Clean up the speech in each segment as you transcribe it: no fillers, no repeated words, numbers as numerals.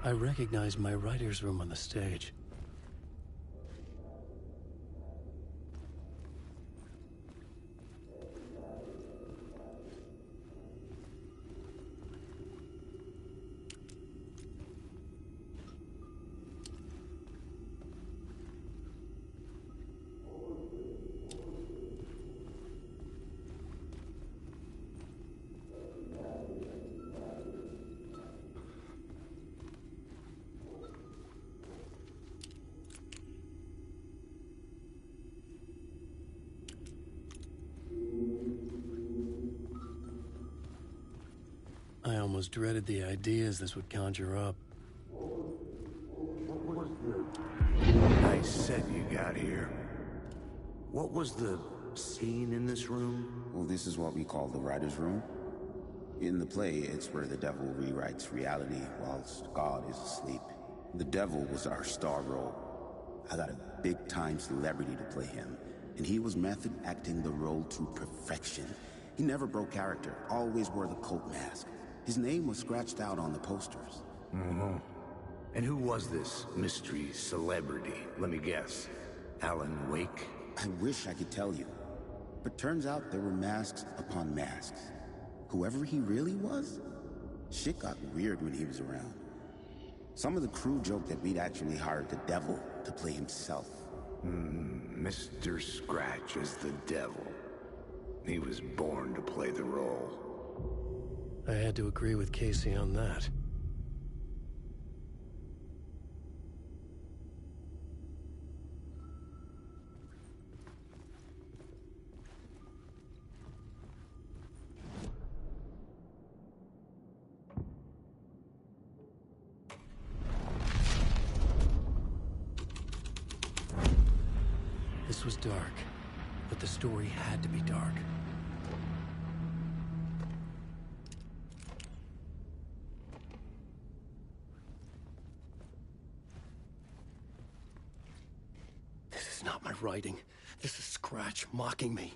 I recognize my writer's room on the stage. I almost dreaded the ideas this would conjure up. What was the nice set you got here? What was the scene in this room? Well, this is what we call the writer's room. In the play, it's where the devil rewrites reality whilst God is asleep. The devil was our star role. I got a big-time celebrity to play him, and he was method acting the role to perfection. He never broke character, always wore the cult mask. His name was scratched out on the posters. Mm-hmm. And who was this mystery celebrity? Let me guess. Alan Wake? I wish I could tell you. But turns out there were masks upon masks. Whoever he really was, shit got weird when he was around. Some of the crew joked that we'd actually hired the devil to play himself. Mr. Scratch is the devil. He was born to play the role. I had to agree with Casey on that. This was dark, but the story had to be dark. This is not my writing. This is Scratch mocking me.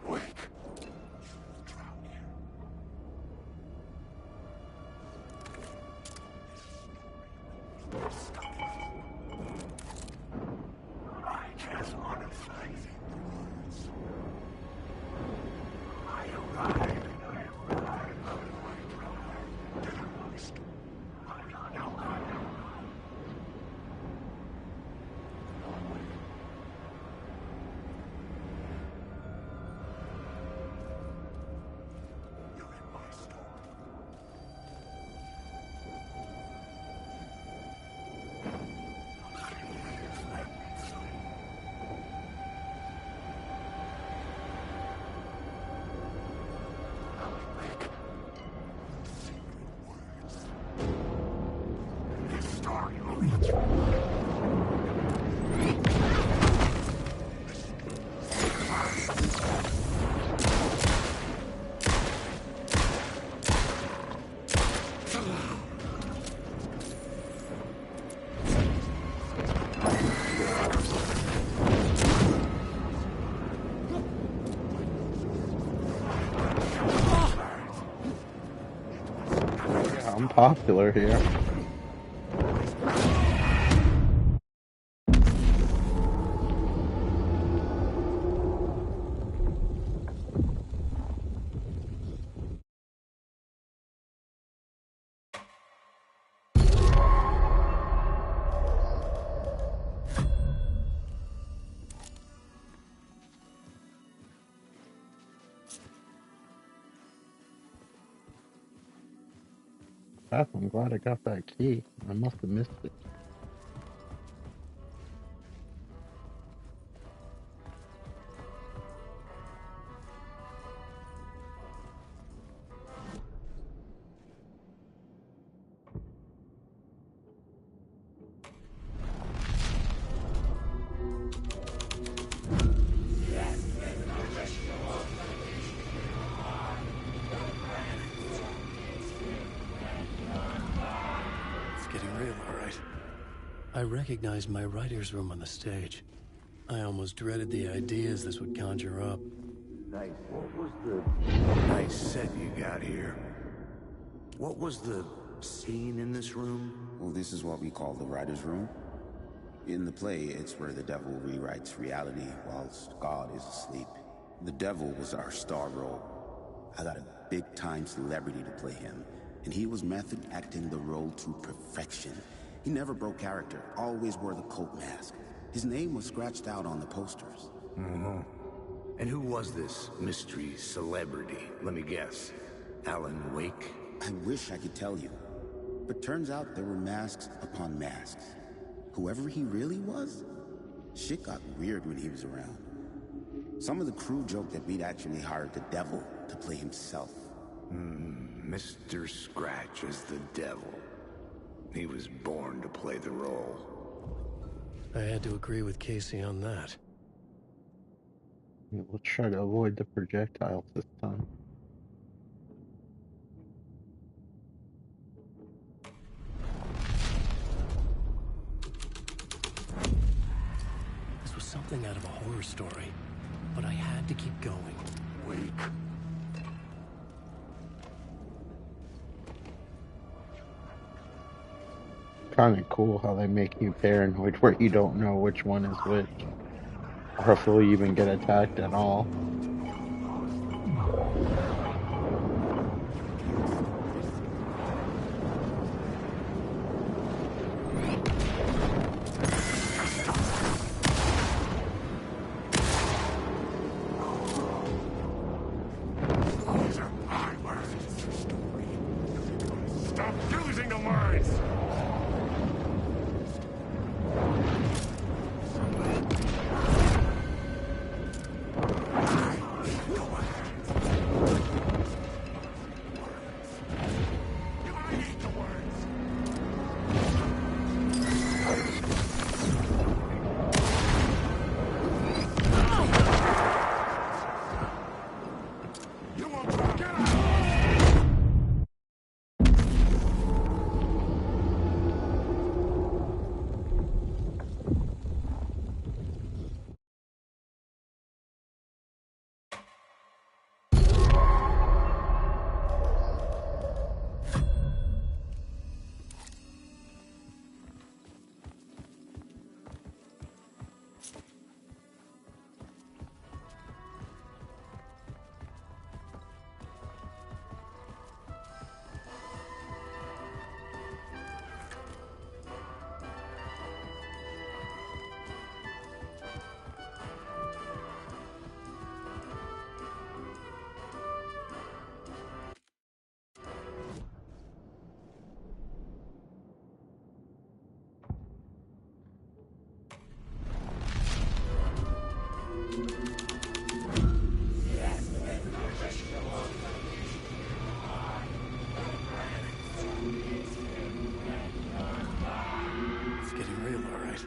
Wake! I just want to say words. I arrived. I'm popular here. I'm glad I got that key. I must have missed it. I recognize my writer's room on the stage. I almost dreaded the ideas this would conjure up. Nice. What was the nice set you got here? What was the scene in this room? Well, this is what we call the writer's room. In the play, it's where the devil rewrites reality whilst God is asleep. The devil was our star role. I got a big-time celebrity to play him, and he was method acting the role to perfection. He never broke character, always wore the cult mask. His name was scratched out on the posters. Mm-hmm. And who was this mystery celebrity? Let me guess. Alan Wake? I wish I could tell you, but turns out there were masks upon masks. Whoever he really was, shit got weird when he was around. Some of the crew joked that we'd actually hired the devil to play himself. Mr. Scratch as the devil. He was born to play the role. I had to agree with Casey on that. We'll try to avoid the projectiles this time. This was something out of a horror story, but I had to keep going. Wake. Kind of cool how they make you paranoid where you don't know which one is which, or if you'll even get attacked at all. Stop using the words! It's getting real, all right.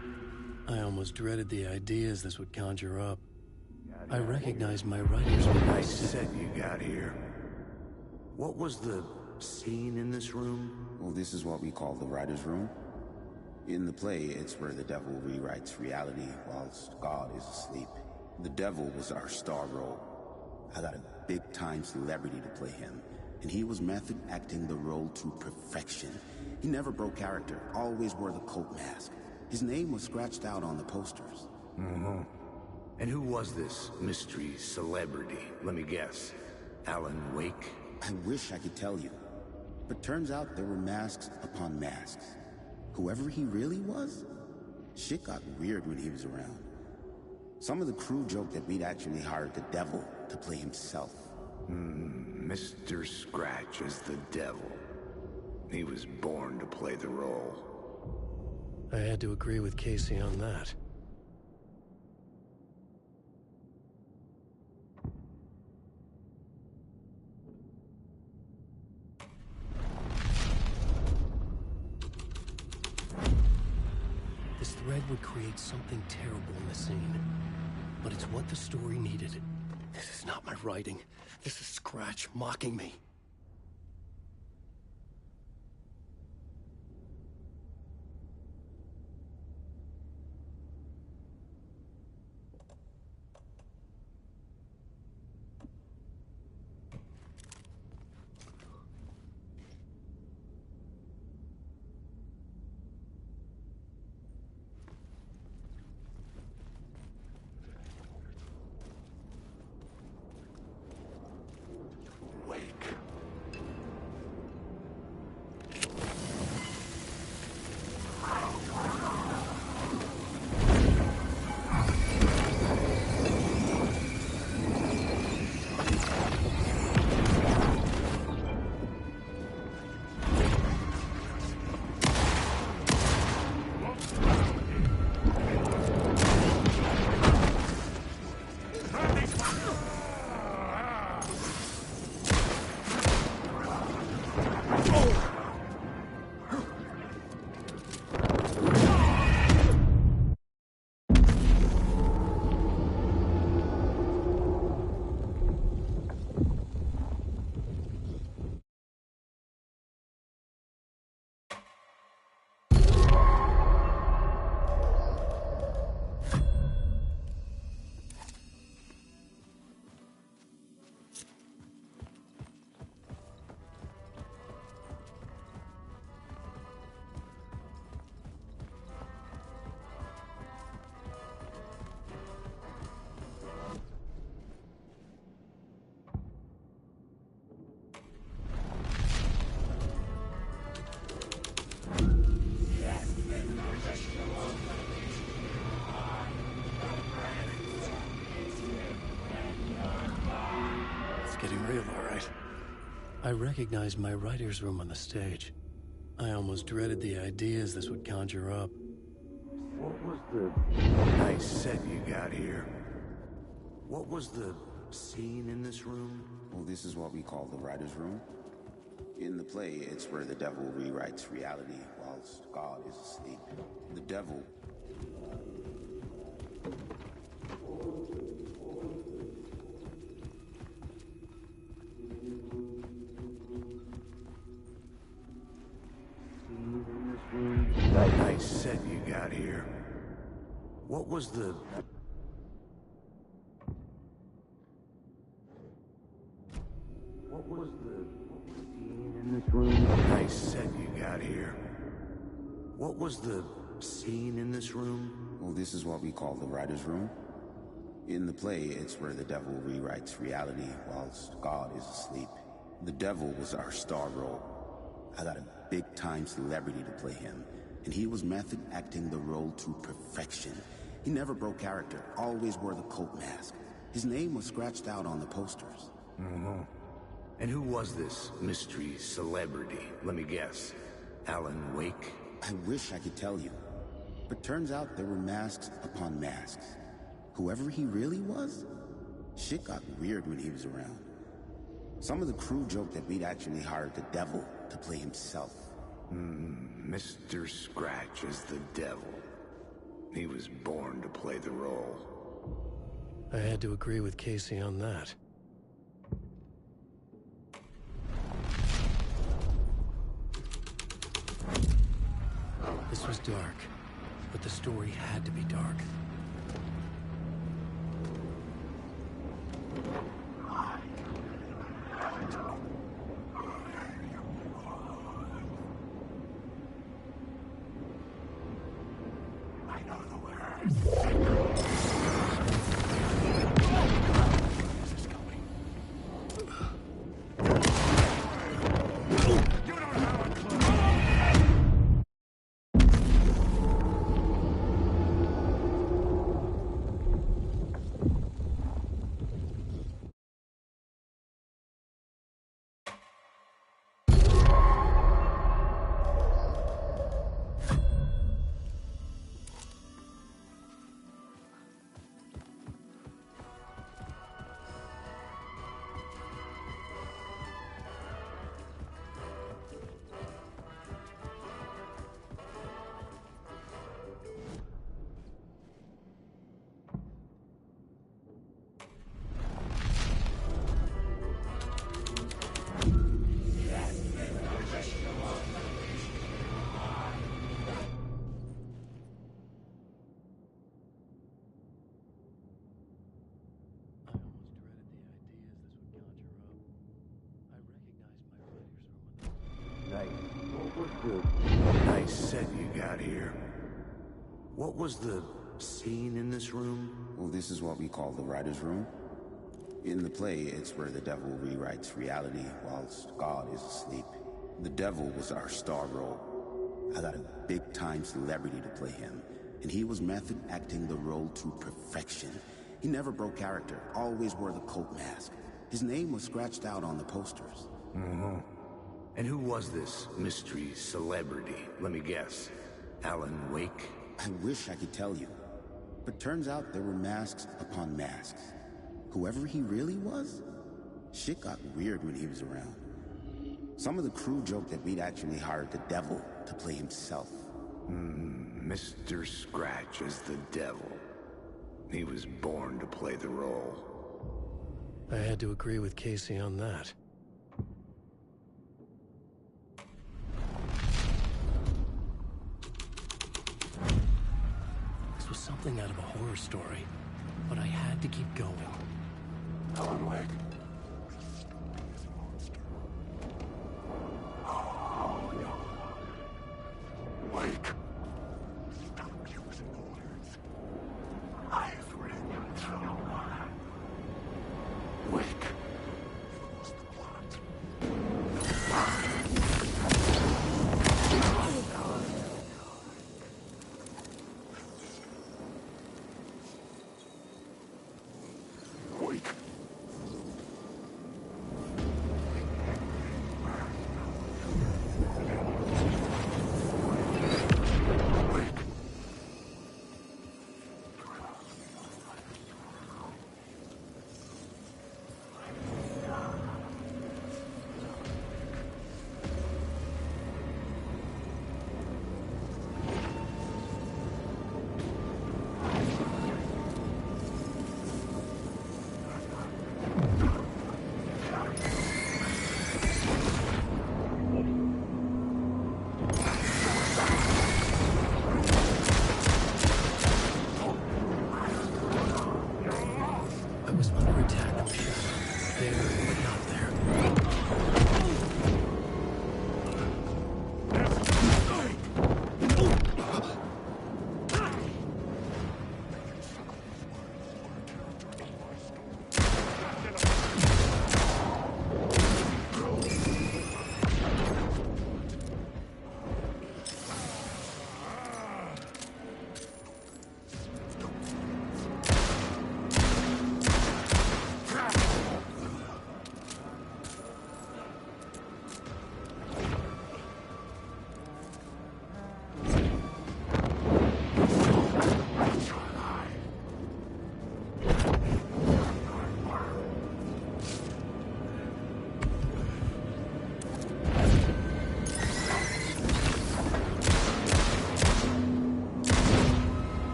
I almost dreaded the ideas this would conjure up. I recognized my writer's room. Nice set you got here. What was the scene in this room? Well, this is what we call the writer's room. In the play, it's where the devil rewrites reality whilst God is asleep. The devil was our star role. I got a big-time celebrity to play him, and he was method acting the role to perfection. He never broke character, always wore the cult mask. His name was scratched out on the posters. Mm-hmm. And who was this mystery celebrity? Let me guess. Alan Wake? I wish I could tell you, but turns out there were masks upon masks. Whoever he really was, shit got weird when he was around. Some of the crew joked that we'd actually hired the devil to play himself. Mr. Scratch as the devil. He was born to play the role. I had to agree with Casey on that. This thread would create something terrible in the scene, but it's what the story needed. This is not my writing. This is Scratch mocking me. I recognized my writer's room on the stage. I almost dreaded the ideas this would conjure up. What was the nice set you got here? What was the scene in this room? Well, this is what we call the writer's room. In the play, it's where the devil rewrites reality whilst God is asleep. The devil... Nice set you got here. What was the... What was the scene in this room? Nice set you got here. What was the scene in this room? Well, this is what we call the writer's room. In the play, it's where the devil rewrites reality whilst God is asleep. The devil was our star role. I got a big-time celebrity to play him, and he was method acting the role to perfection. He never broke character, always wore the cult mask. His name was scratched out on the posters. Mm-hmm. And who was this mystery celebrity? Let me guess. Alan Wake? I wish I could tell you, but turns out there were masks upon masks. Whoever he really was, shit got weird when he was around. Some of the crew joked that we'd actually hired the devil to play himself. Mr. Scratch is the devil. He was born to play the role. I had to agree with Casey on that. This was dark, but the story had to be dark. Nice set you got here. What was the scene in this room? Well, this is what we call the writer's room. In the play, it's where the devil rewrites reality whilst God is asleep. The devil was our star role. I got a big-time celebrity to play him, and he was method acting the role to perfection. He never broke character, always wore the cult mask. His name was scratched out on the posters. Mm-hmm. And who was this mystery celebrity? Let me guess. Alan Wake? I wish I could tell you, but turns out there were masks upon masks. Whoever he really was, shit got weird when he was around. Some of the crew joked that we'd actually hired the devil to play himself. Mr. Scratch is the devil. He was born to play the role. I had to agree with Casey on that. This was something out of a horror story, but I had to keep going. Alan Wake. Wake. Stop using words. I've read your trauma. Wake. What's the plot? Wake.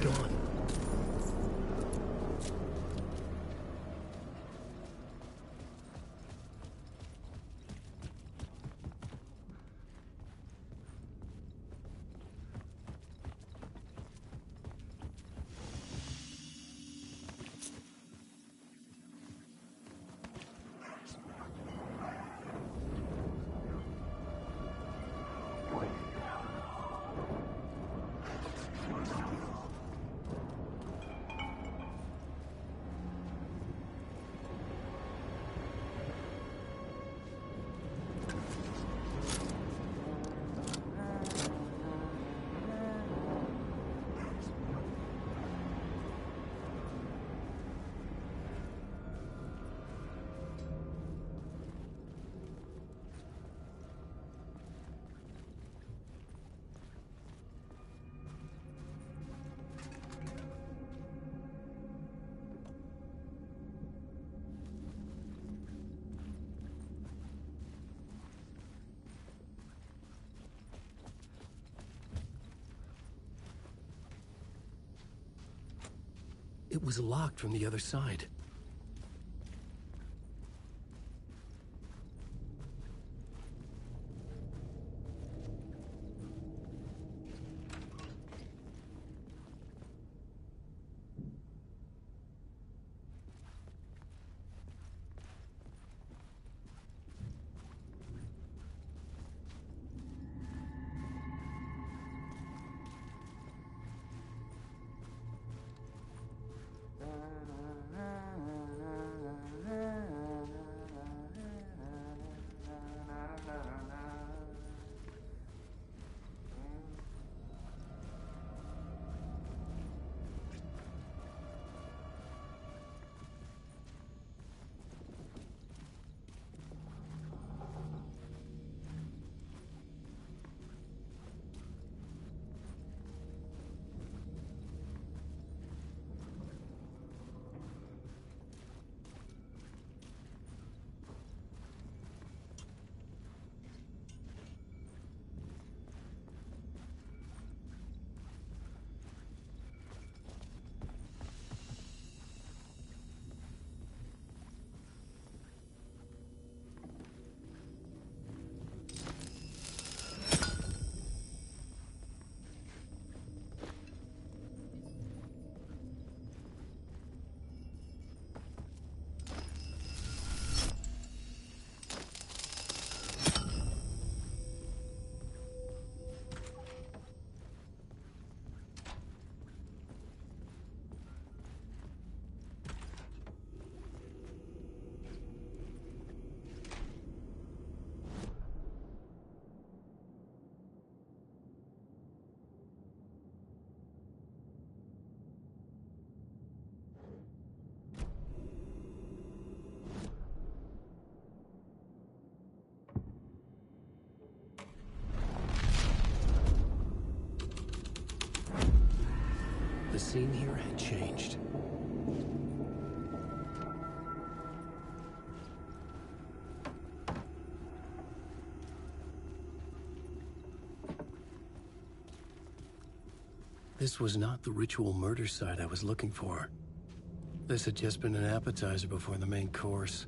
gone. It was locked from the other side. The scene here had changed. This was not the ritual murder site I was looking for. This had just been an appetizer before the main course.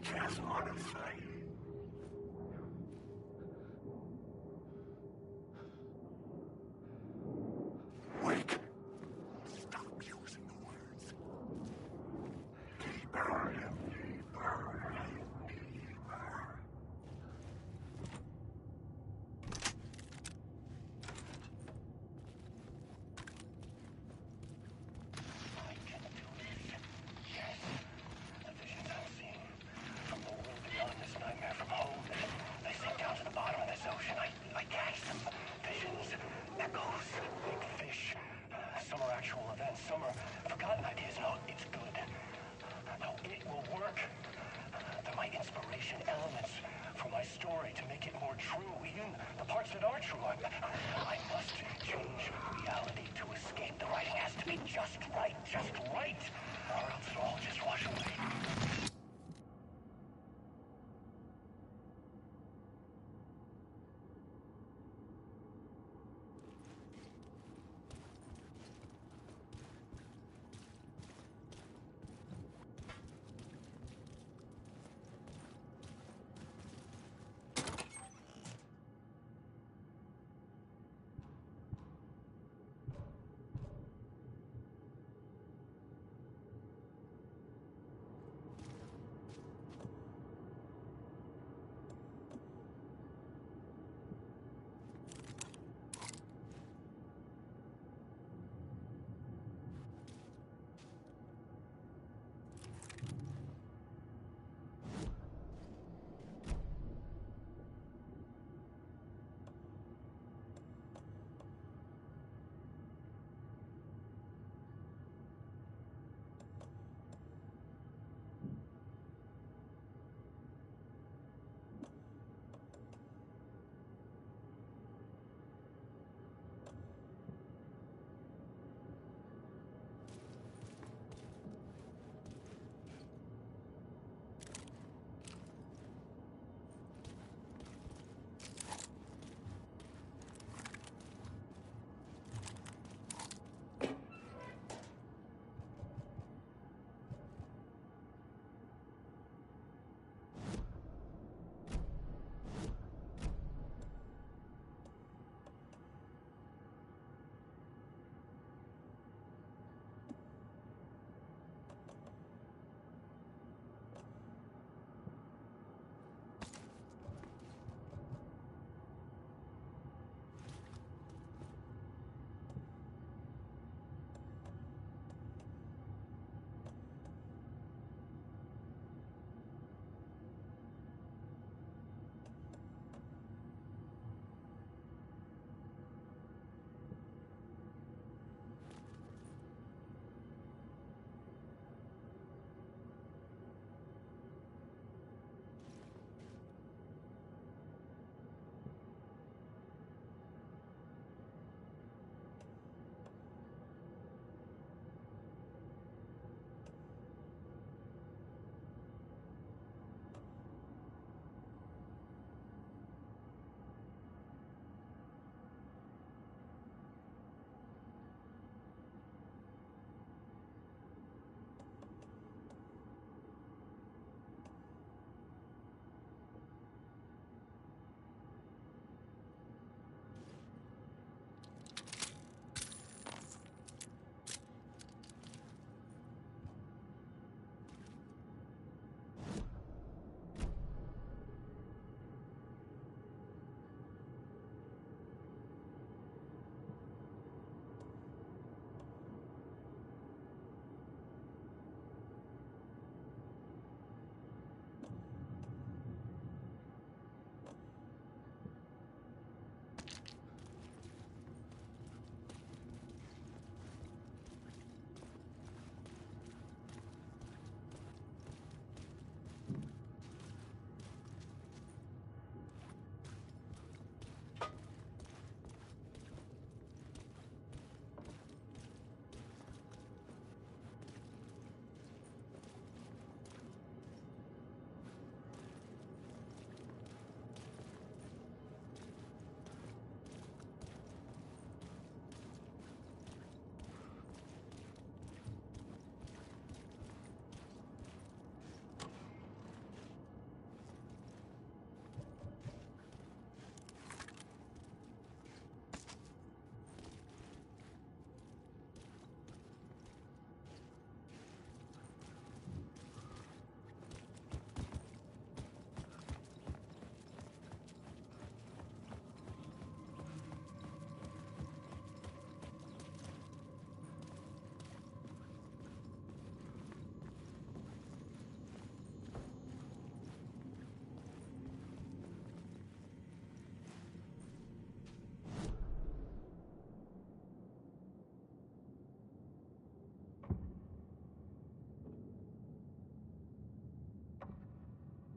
just want to fight. Wake. Stop using the words. Deeper. Deeper. Deeper. I can do this. Yes. The visions I've seen from the world beyond this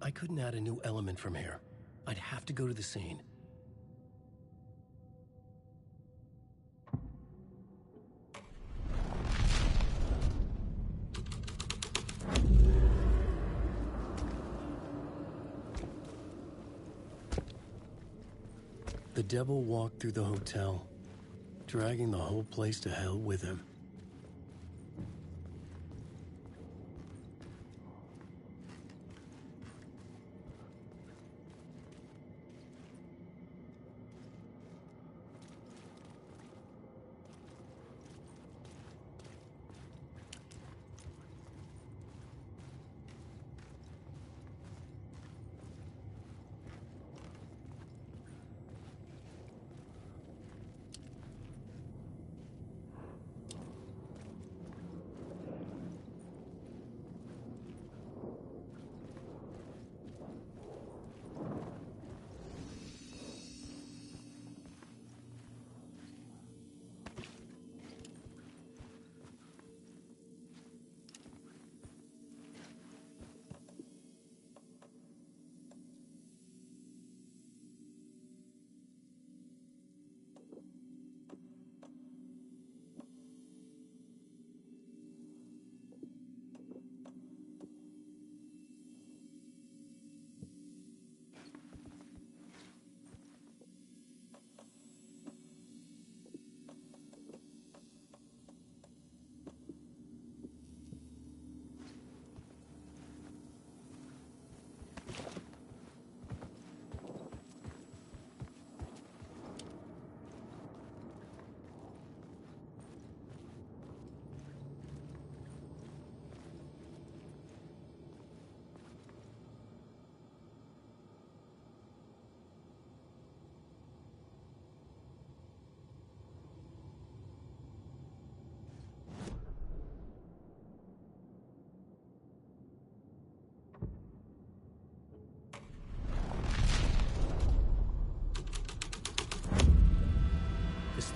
I couldn't add a new element from here. I'd have to go to the scene. The devil walked through the hotel, dragging the whole place to hell with him.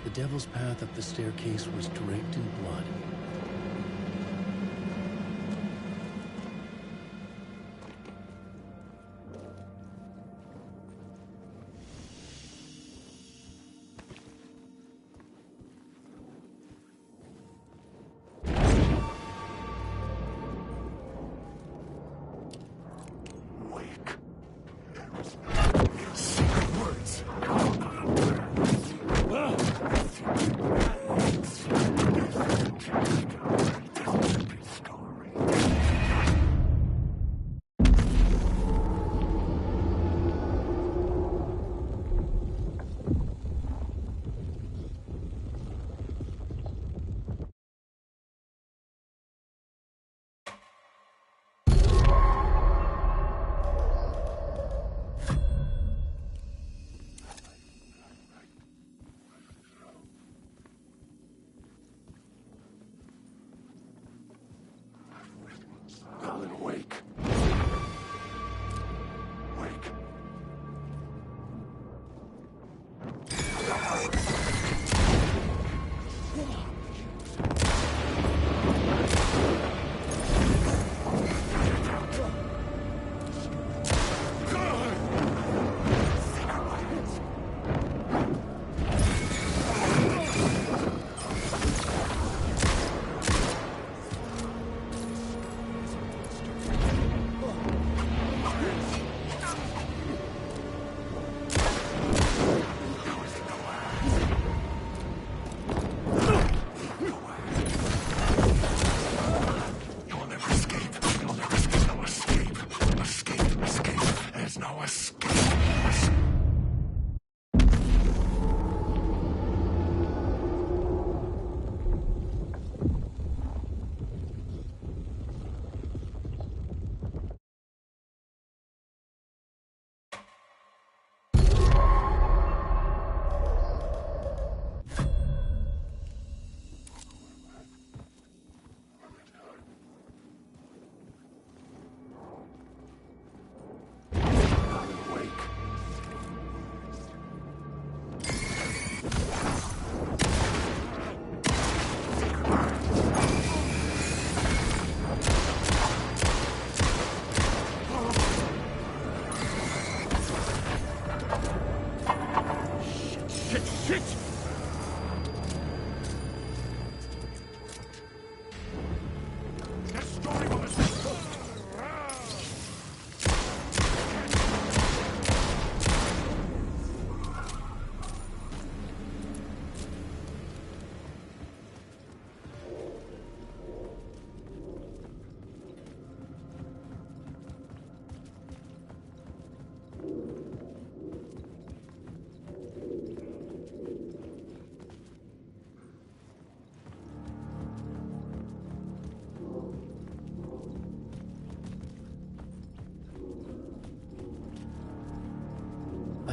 The devil's path up the staircase was draped in blood.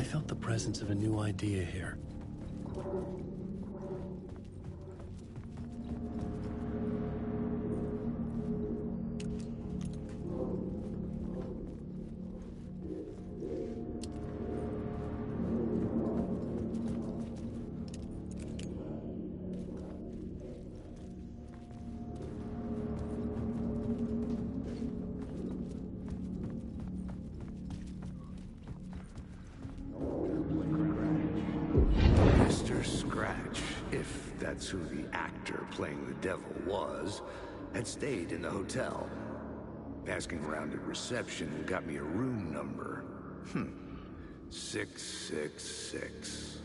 felt the presence of a new idea here. Mr. Scratch, if that's who the actor playing the devil was, had stayed in the hotel. Asking around at reception got me a room number. 666.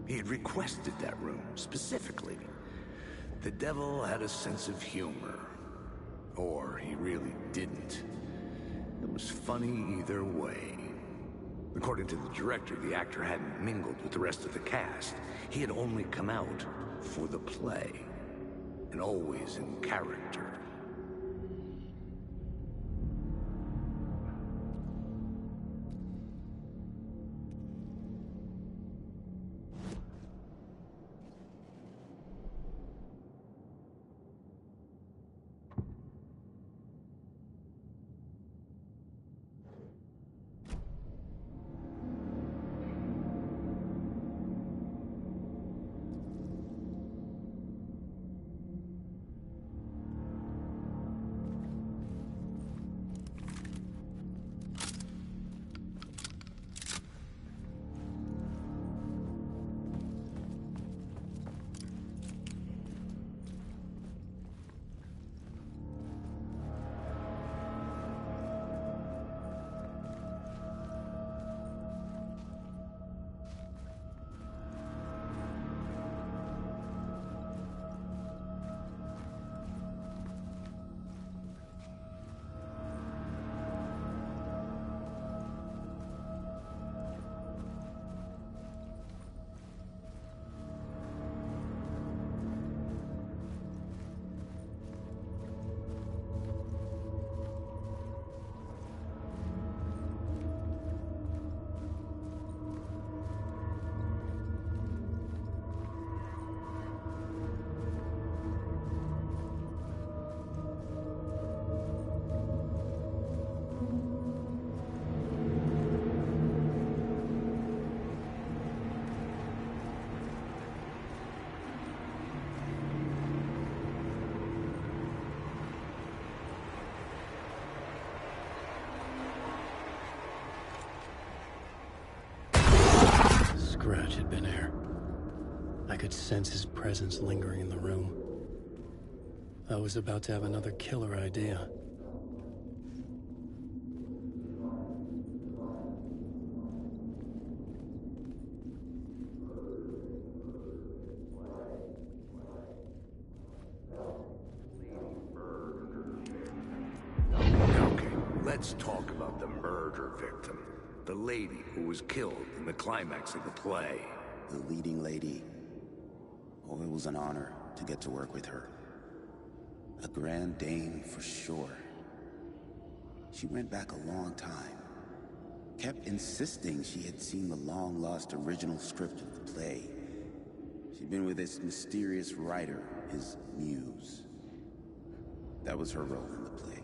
He had requested that room, specifically. The devil had a sense of humor. Or he really didn't. It was funny either way. According to the director, the actor hadn't mingled with the rest of the cast. He had only come out for the play. And always in character. Scratch had been here. I could sense his presence lingering in the room. I was about to have another killer idea. Okay, let's talk about the murder victim. The lady who was killed in the climax of the play. The leading lady. Oh, it was an honor to get to work with her. A grand dame for sure. She went back a long time. Kept insisting she had seen the long-lost original script of the play. She'd been with this mysterious writer, his muse. That was her role in the play.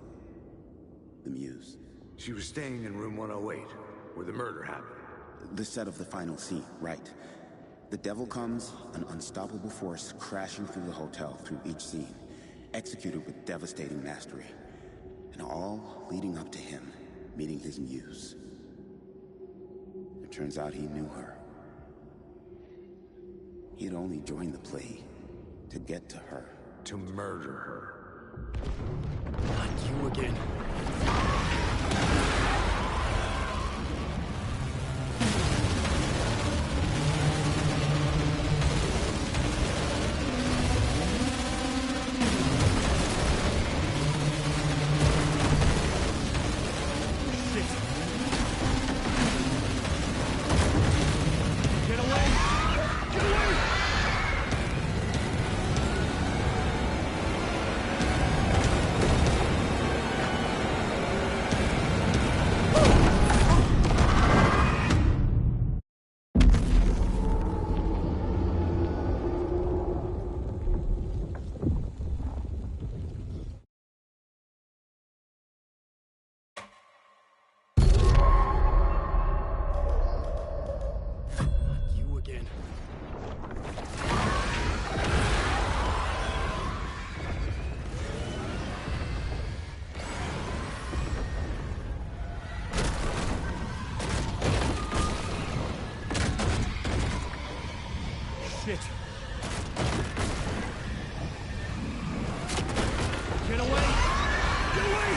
The muse. She was staying in room 108, where the murder happened. The set of the final scene, right. The devil comes, an unstoppable force crashing through the hotel through each scene, executed with devastating mastery. And all leading up to him meeting his muse. It turns out he knew her. He had only joined the play to get to her. To murder her. Not you again. Shit! Get away! Get away!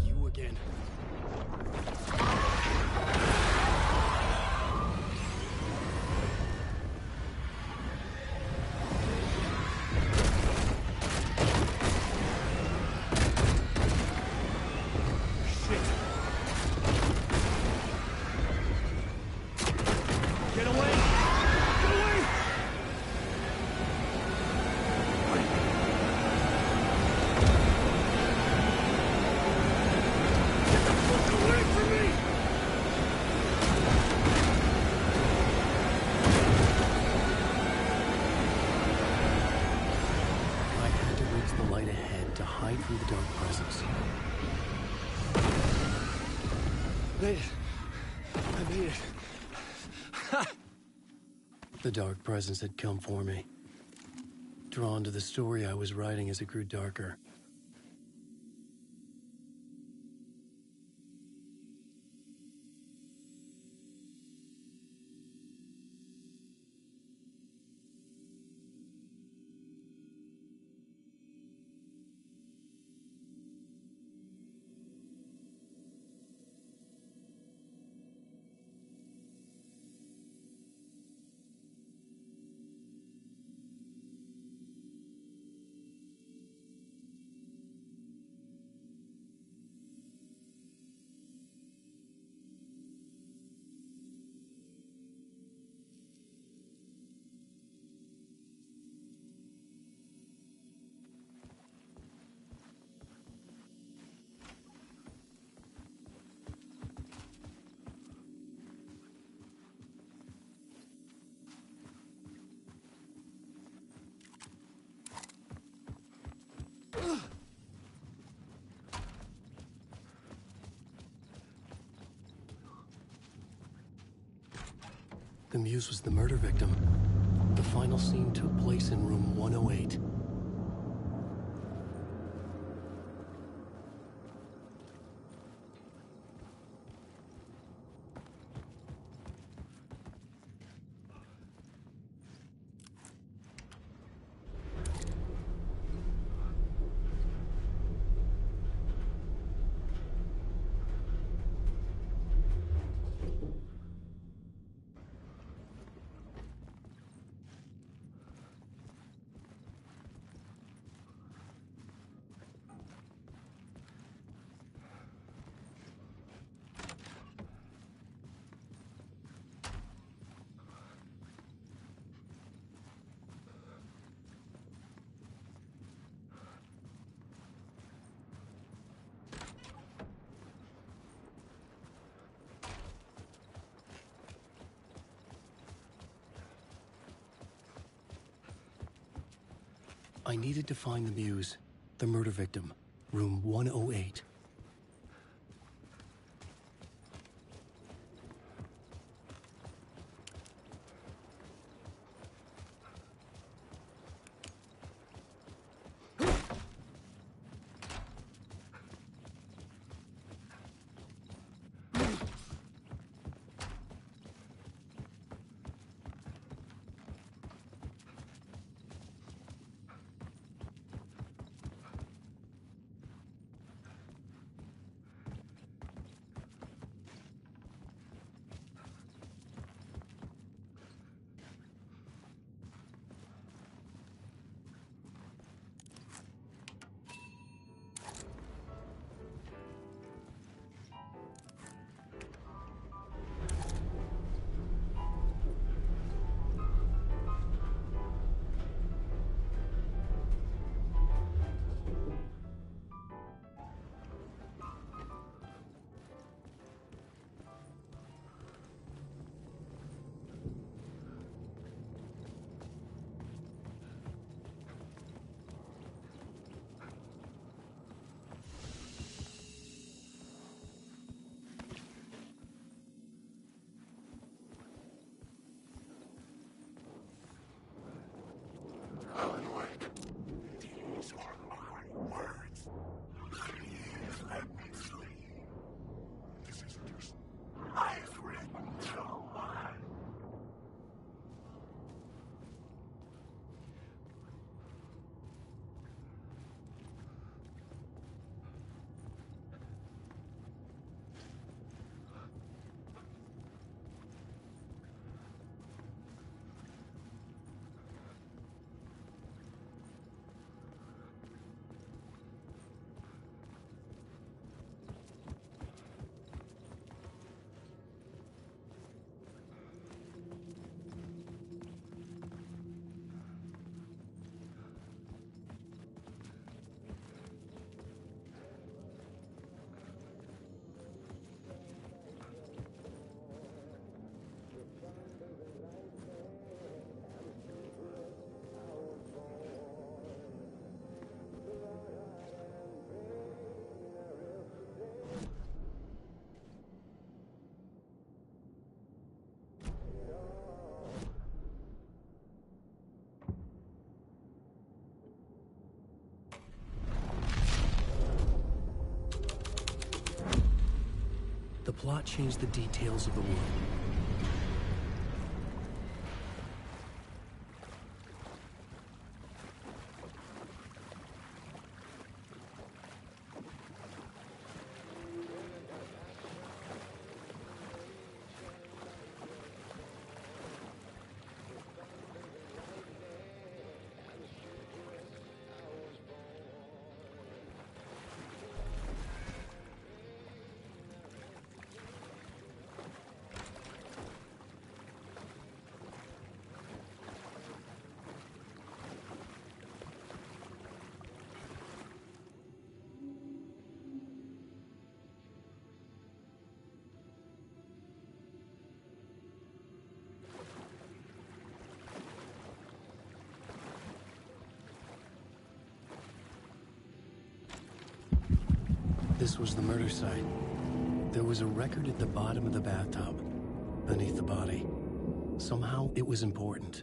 You again. Shit! Get away! Get away! Get the fuck away from me! I had to reach the light ahead to hide from the dark presence. Made it. I made it. The dark presence had come for me. Drawn to the story I was writing as it grew darker. The Muse was the murder victim. The final scene took place in room 108. I needed to find the Muse, the murder victim, room 108. plot changed the details of the world. This was the murder site. There was a record at the bottom of the bathtub, beneath the body. Somehow, it was important.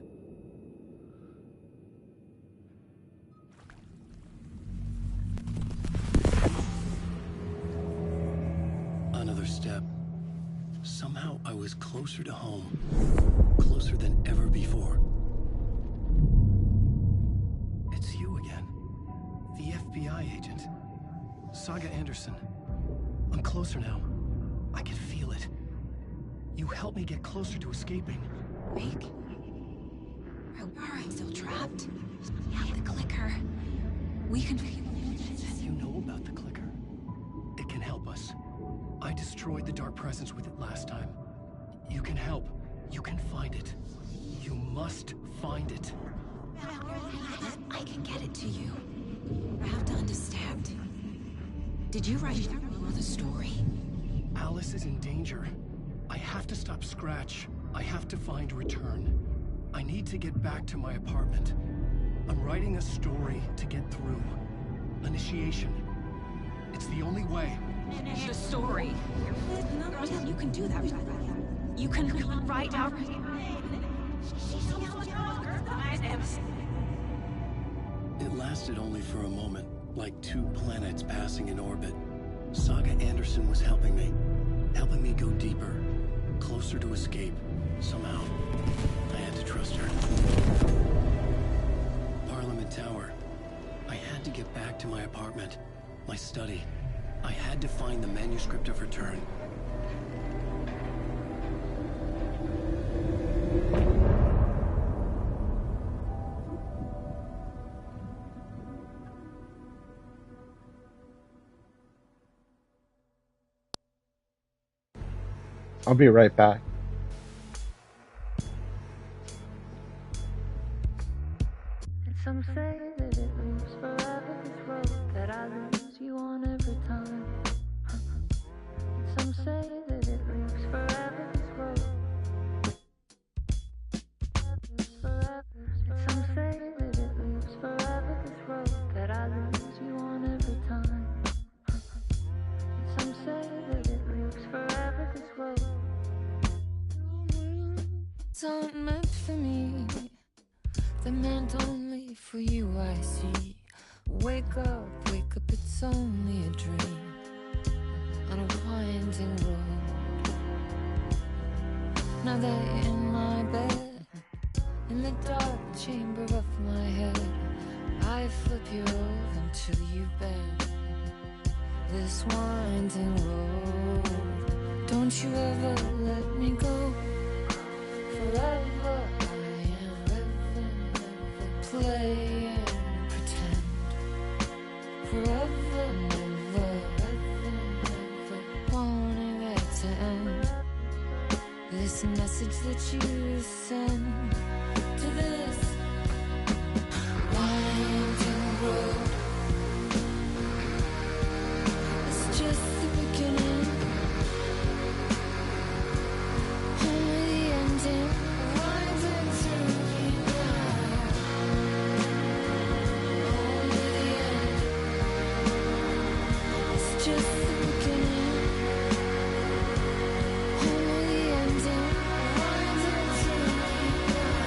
Another step. Somehow, I was closer to home. Closer than ever before. It's you again. The FBI agent. Saga Anderson. I'm closer now. I can feel it. You helped me get closer to escaping. Rick? Are we still trapped? We have the clicker. We can... You know about the clicker. It can help us. I destroyed the dark presence with it last time. You can help. You can find it. You must find it. I can get it to you. I have to understand. Did you write the story? Alice is in danger. I have to stop Scratch. I have to find Return. I need to get back to my apartment. I'm writing a story to get through. Initiation. It's the only way. The story. You can do that. You can write out... It lasted only for a moment, like two planets passing in orbit. Saga Anderson was helping me go deeper, closer to escape. Somehow, I had to trust her. Parliament Tower. I had to get back to my apartment, my study. I had to find the manuscript of Return. I'll be right back. And some say that it moves forever, this road that I lose you on every time. And some say that it moves forever, this road. And some say that it moves forever, this road that I lose you on every time. And some say that it moves forever, this road. It's not meant for me. They're meant only for you, I see. Wake up, it's only a dream on a winding road. Now that you're in my bed, in the dark chamber of my head, I flip you over until you bend this winding road. Don't you ever let me go. Forever I am living, play and pretend. Forever, never wanting it to end. This message that you send to this winding road, it's just the beginning. Only the ending. Winding through me now. Only the end. It's just the beginning. Only the ending. Winding through me now.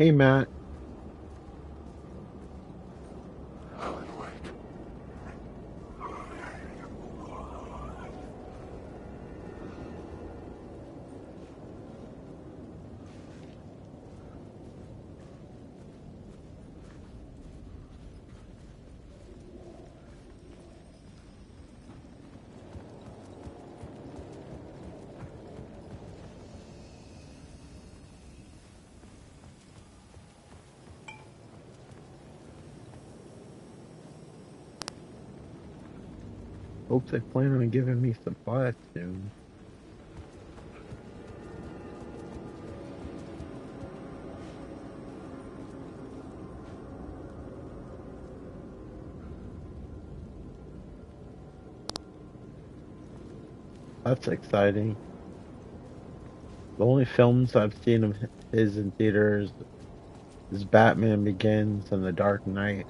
Hey, Matt. Hope they plan on giving me supplies soon. That's exciting. The only films I've seen of his in theaters is Batman Begins and The Dark Knight.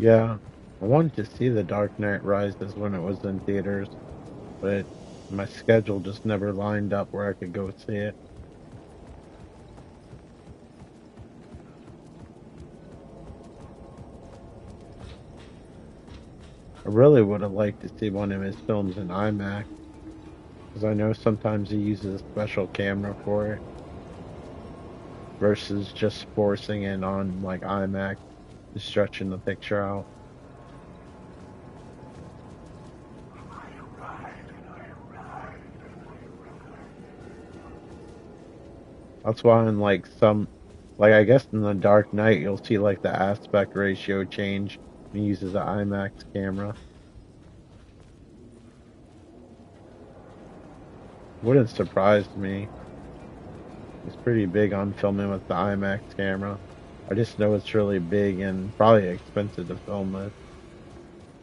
Yeah, I wanted to see The Dark Knight Rises when it was in theaters, but my schedule just never lined up where I could go see it. I really would have liked to see one of his films in IMAX. Because I know sometimes he uses a special camera for it versus just forcing it on like IMAX, just stretching the picture out. That's why in like some, like I guess in the Dark Knight, you'll see like the aspect ratio change when he uses an IMAX camera. Wouldn't surprise me. He's pretty big on filming with the IMAX camera. I just know it's really big and probably expensive to film with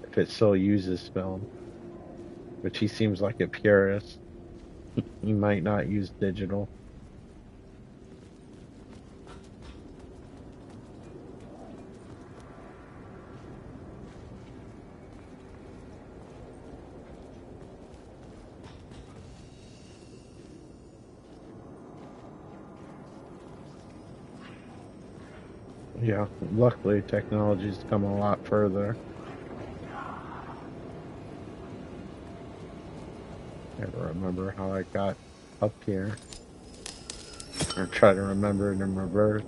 if it still uses film. Which he seems like a purist. He might not use digital. Yeah, luckily technology's come a lot further. Never remember how I got up here. Or try to remember it in reverse.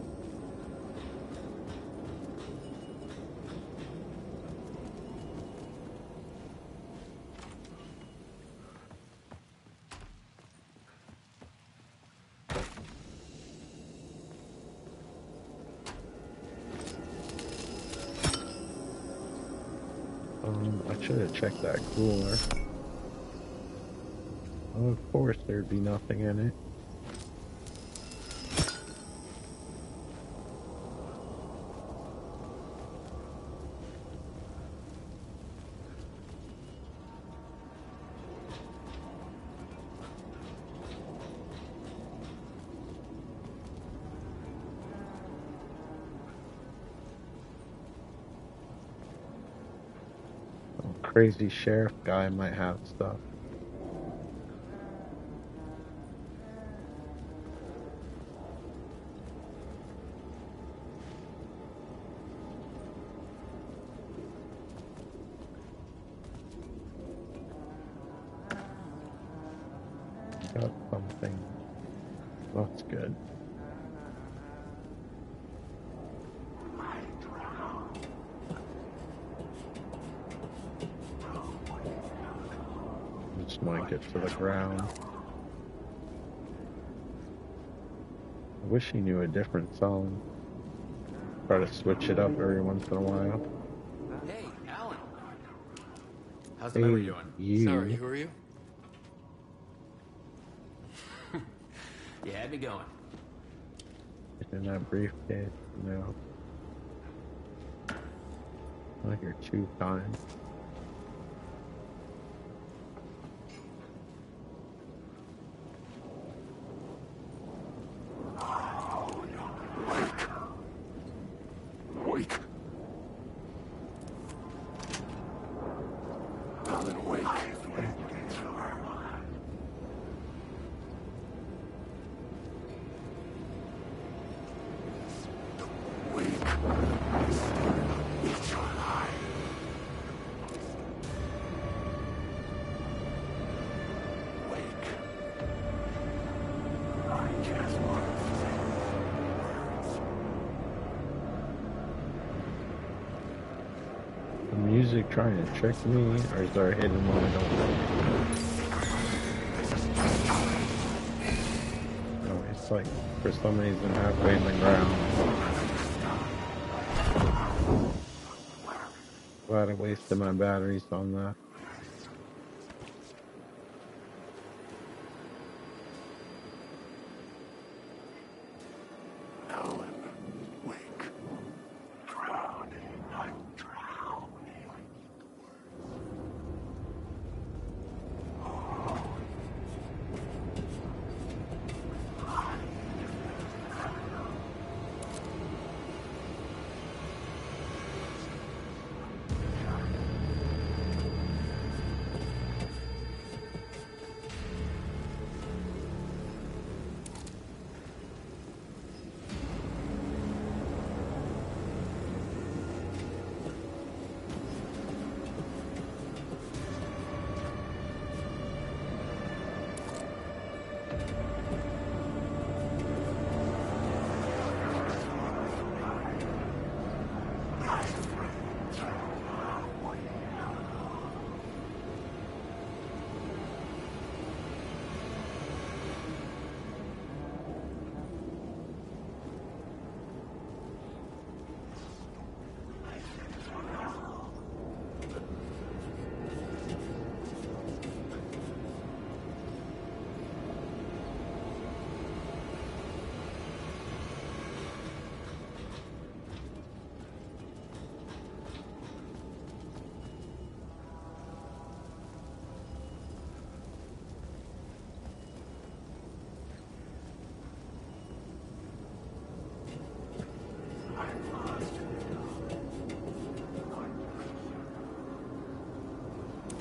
I should have checked that cooler. Oh, of course there'd be nothing in it. Some crazy sheriff guy might have stuff. Got something. That's good. Just might get to the ground. I wish he knew a different song. Try to switch it up every once in a while. Hey, Alan. How's the memory doing? You. Sorry, who are you? You had me going. It's in that briefcase. No. Not you're too kind. Wake. Alan, wake. The music trying to trick me, or is there a hidden one I don't know? No, it's like for some reason halfway in the ground. Glad I wasted my batteries on that. Alan, wake. Drowning, I'm drowning.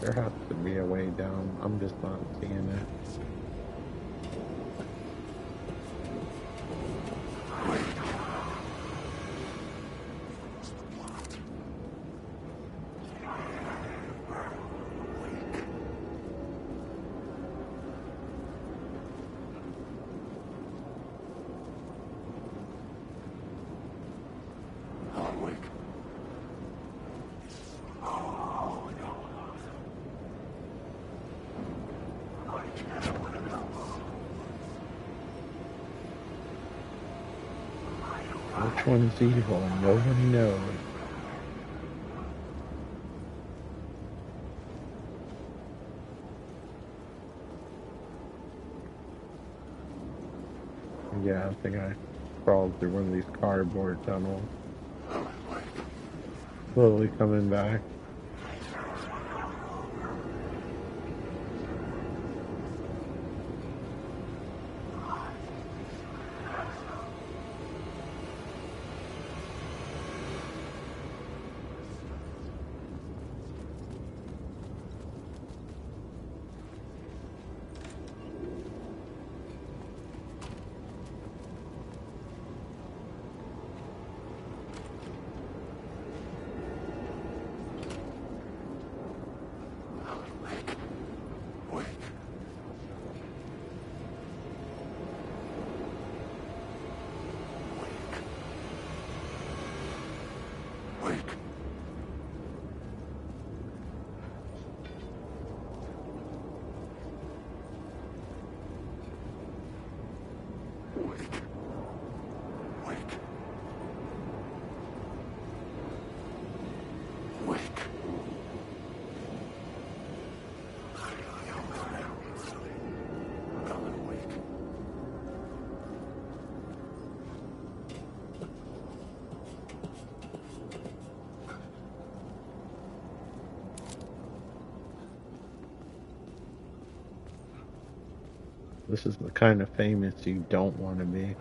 There has to be a way down. I'm just not seeing it. Which one's evil? Nobody knows. Yeah, I think I crawled through one of these cardboard tunnels. Slowly coming back. This is the kind of famous you don't want to be.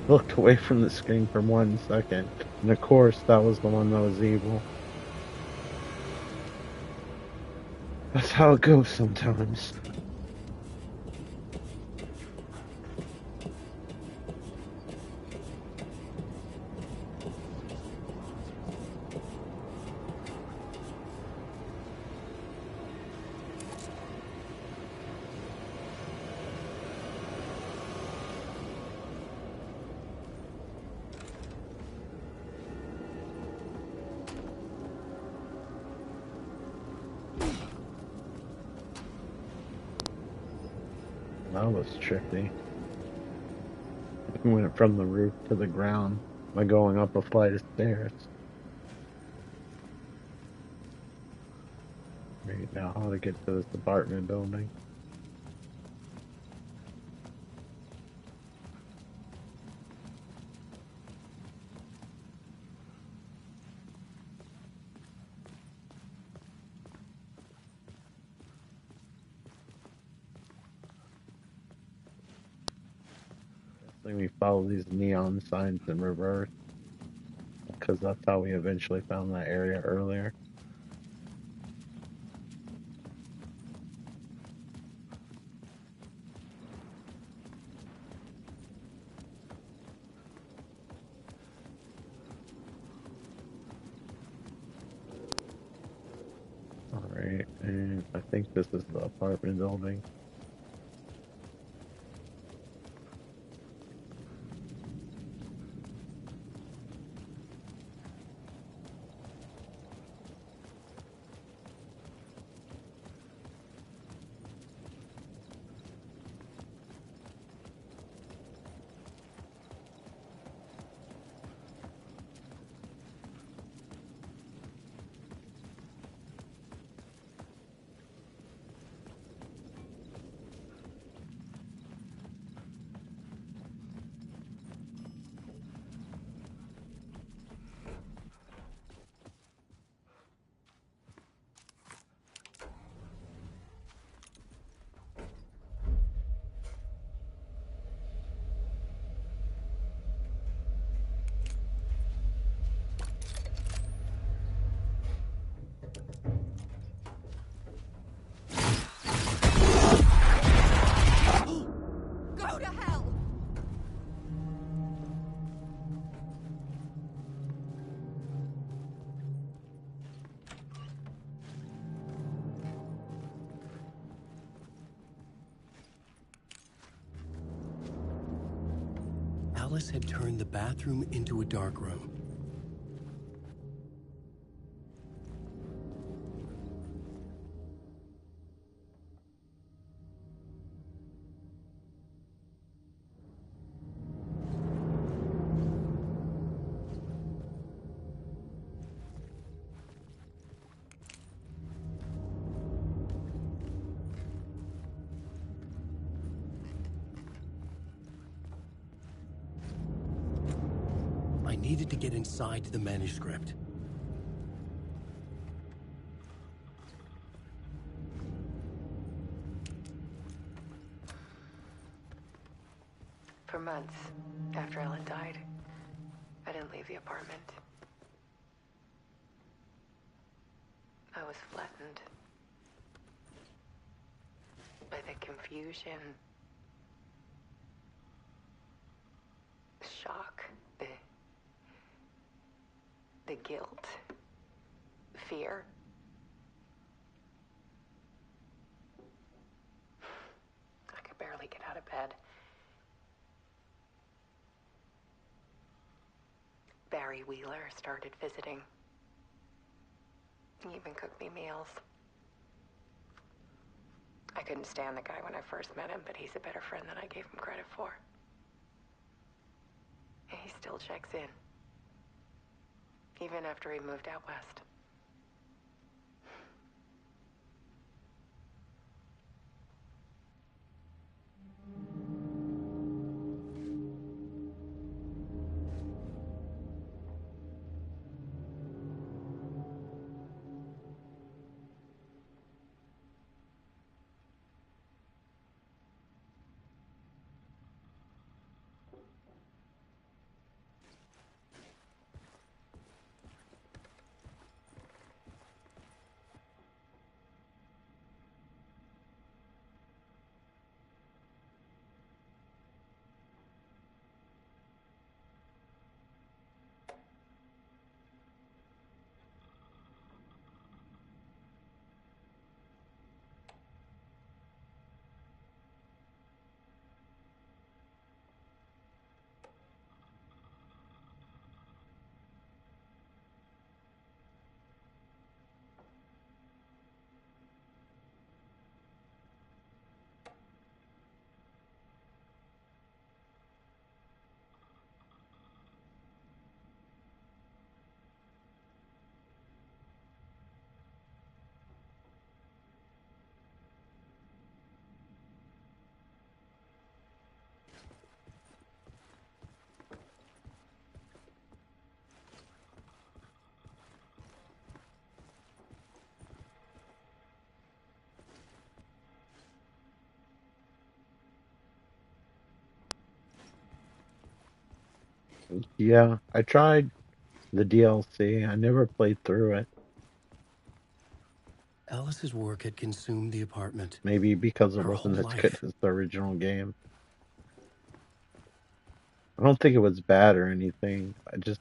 Looked away from the screen for 1 second, and of course that was the one that was evil. That's how it goes sometimes. That was tricky. We went from the roof to the ground by going up a flight of stairs. Right now, how to get to this apartment building. I think we follow these neon signs in reverse, because that's how we eventually found that area earlier. Alright, and I think this is the apartment building. Alice had turned the bathroom into a dark room. I needed to get inside the manuscript. For months after Ellen died, I didn't leave the apartment. I was flattened by the confusion, the shock, the guilt, the fear. I could barely get out of bed. Barry Wheeler started visiting. He even cooked me meals. I couldn't stand the guy when I first met him, but he's a better friend than I gave him credit for. And he still checks in, even after he moved out west. Yeah, I tried the DLC. I never played through it. Alice's work had consumed the apartment. Maybe because it Her whole wasn't as good life. as the original game. I don't think it was bad or anything. I just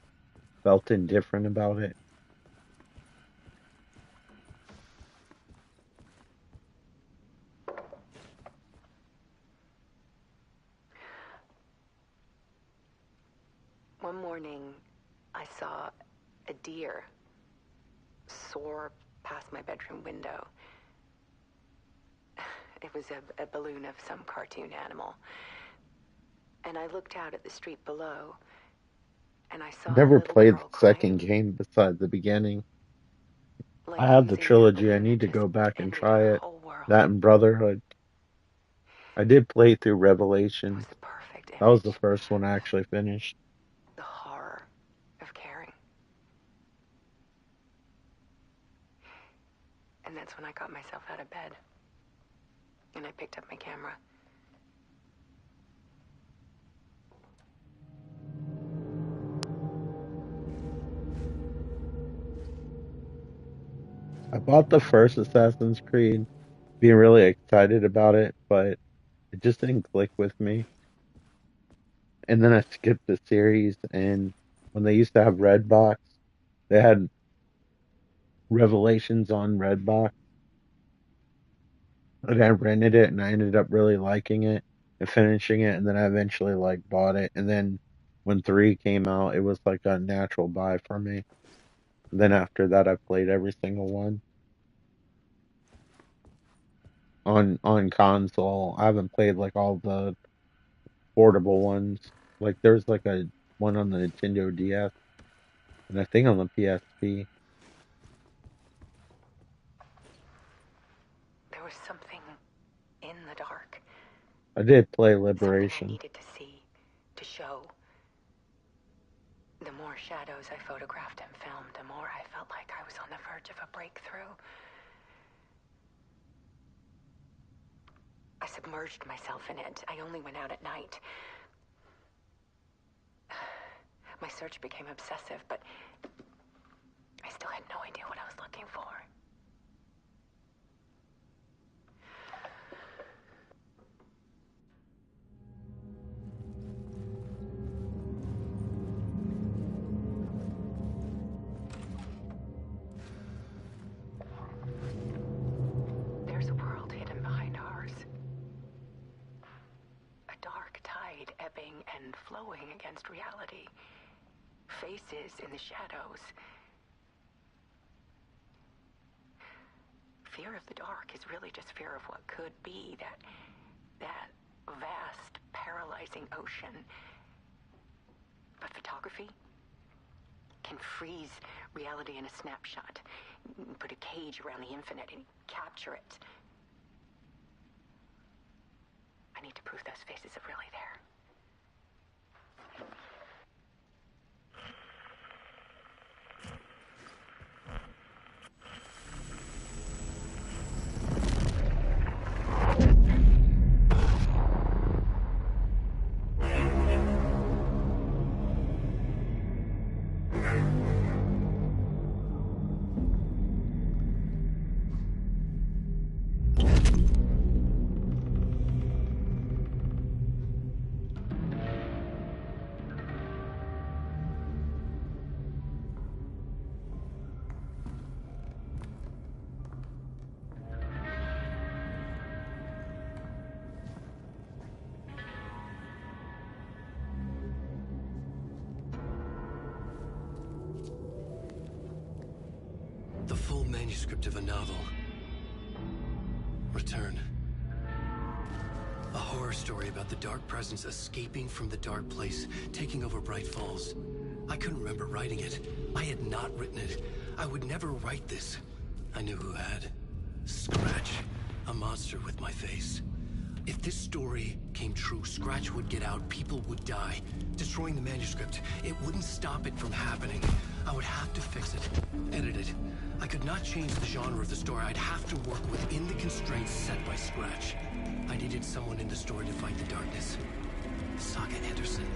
felt indifferent about it. One morning, I saw a deer soar past my bedroom window. It was a balloon of some cartoon animal. And I looked out at the street below, and I saw a Never little played girl the second crying, game besides the beginning. I like have the losing that trilogy. I balloon had need to just go back and ended try her it. whole world. That and Brotherhood. I did play through It was Revelations. the perfect That was the image, first one I actually finished. the horror of caring. And that's when I got myself out of bed, and I picked up my camera. I bought the first Assassin's Creed, being really excited about it, but it just didn't click with me. And then I skipped the series, and when they used to have Redbox, they had Revelations on Redbox, and I rented it, and I ended up really liking it and finishing it, and then I eventually like bought it, and then when 3 came out, it was like a natural buy for me. Then after that, I played every single one on console. I haven't played like all the portable ones. Like there's like a one on the Nintendo DS and I think on the PSP. There was something in the dark. I did play Something I Liberation. needed to see, to show. The more shadows I photographed and filmed, the more I felt like I was on the verge of a breakthrough. I submerged myself in it. I only went out at night. My search became obsessive, but I still had no idea what I was looking for. There's a world hidden behind ours. A dark tide ebbing and flowing against reality. Faces in the shadows. Fear of the dark is really just fear of what could be, that vast, paralyzing ocean. But photography can freeze reality in a snapshot, put a cage around the infinite and capture it. I need to prove those faces are really there. The full manuscript of a novel. Return. A horror story about the dark presence escaping from the dark place, taking over Bright Falls. I couldn't remember writing it. I had not written it. I would never write this. I knew who had. Scratch. A monster with my face. If this story came true, Scratch would get out, people would die. Destroying the manuscript, it wouldn't stop it from happening. I would have to fix it, edit it. I could not change the genre of the story. I'd have to work within the constraints set by Scratch. I needed someone in the story to fight the darkness. Saga Anderson.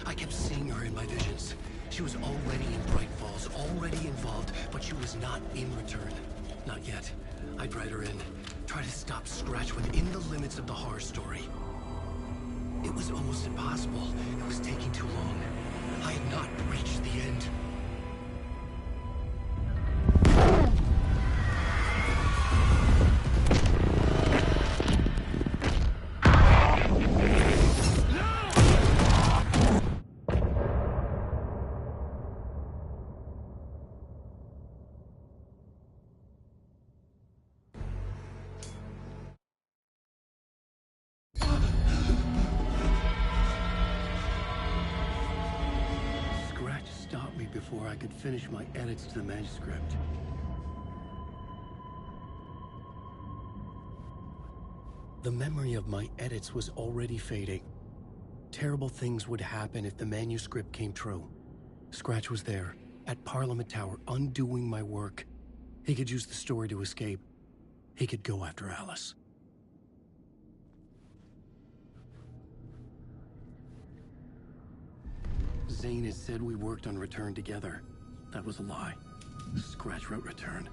I kept seeing her in my visions. She was already in Bright Falls, already involved, but she was not in Return. Not yet. I'd write her in. Try to stop Scratch within the limits of the horror story. It was almost impossible. It was taking too long. I had not reached the end. Before I could finish my edits to the manuscript. The memory of my edits was already fading. Terrible things would happen if the manuscript came true. Scratch was there, at Parliament Tower, undoing my work. He could use the story to escape. He could go after Alice. Zane had said we worked on Return together. That was a lie. Scratch wrote Return.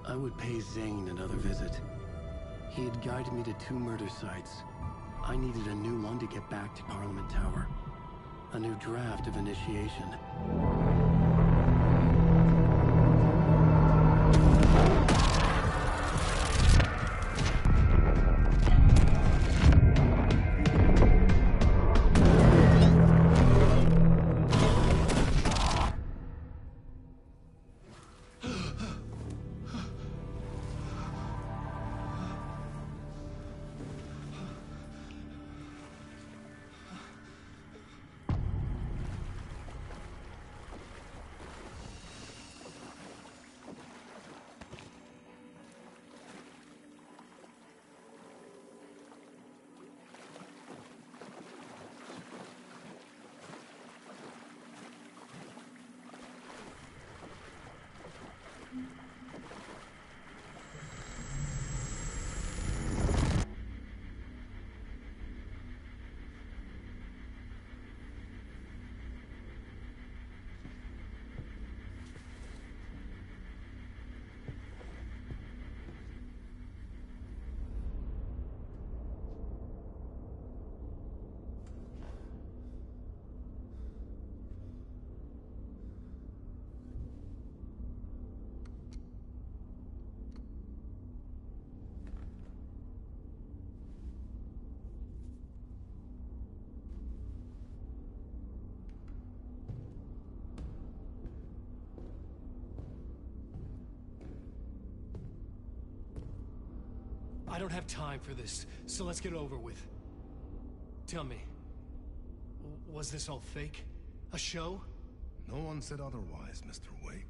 I would pay Zane another visit. He had guided me to 2 murder sites. I needed a new one to get back to Parliament Tower. A new draft of initiation. I don't have time for this, so let's get it over with. Tell me, was this all fake? A show? No one said otherwise, Mr. Wake.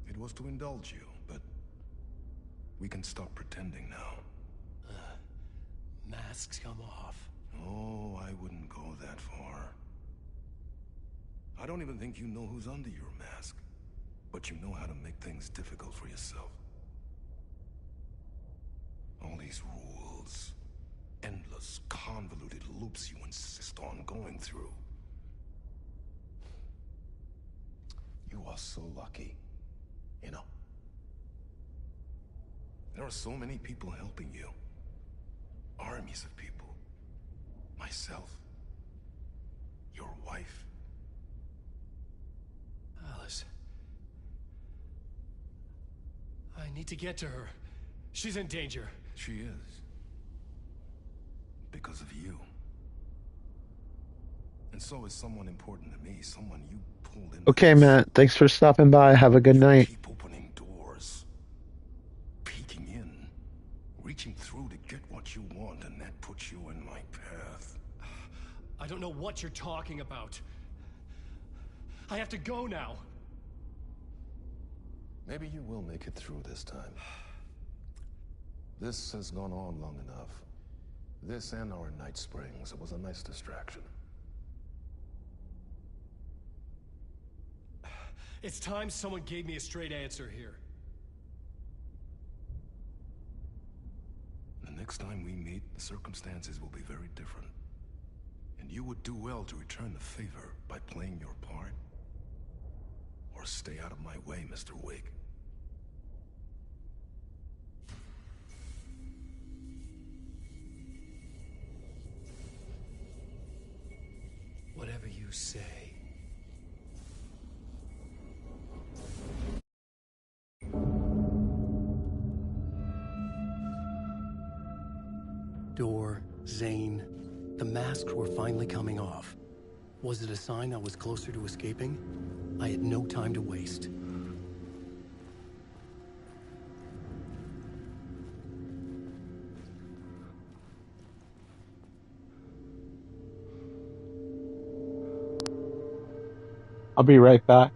It was to indulge you, but we can stop pretending now. Masks come off. Oh, I wouldn't go that far. I don't even think you know who's under your mask, but you know how to make things difficult for yourself. All these rules, endless, convoluted loops you insist on going through. You are so lucky, you know. There are so many people helping you. Armies of people. Myself. Your wife. Alice. I need to get to her. She's in danger. She is. Because of you. And so is someone important to me, someone you pulled in. Okay, Matt. Thanks for stopping by. Have a good night. Keep opening doors. Peeking in. Reaching through to get what you want, and that puts you in my path. I don't know what you're talking about. I have to go now. Maybe you will make it through this time. This has gone on long enough. This and our night springs. It was a nice distraction. It's time someone gave me a straight answer here. The next time we meet, the circumstances will be very different. And you would do well to return the favor by playing your part. Or stay out of my way, Mr. Wake. Whatever you say. Door, Zane, the masks were finally coming off. Was it a sign I was closer to escaping? I had no time to waste. I'll be right back.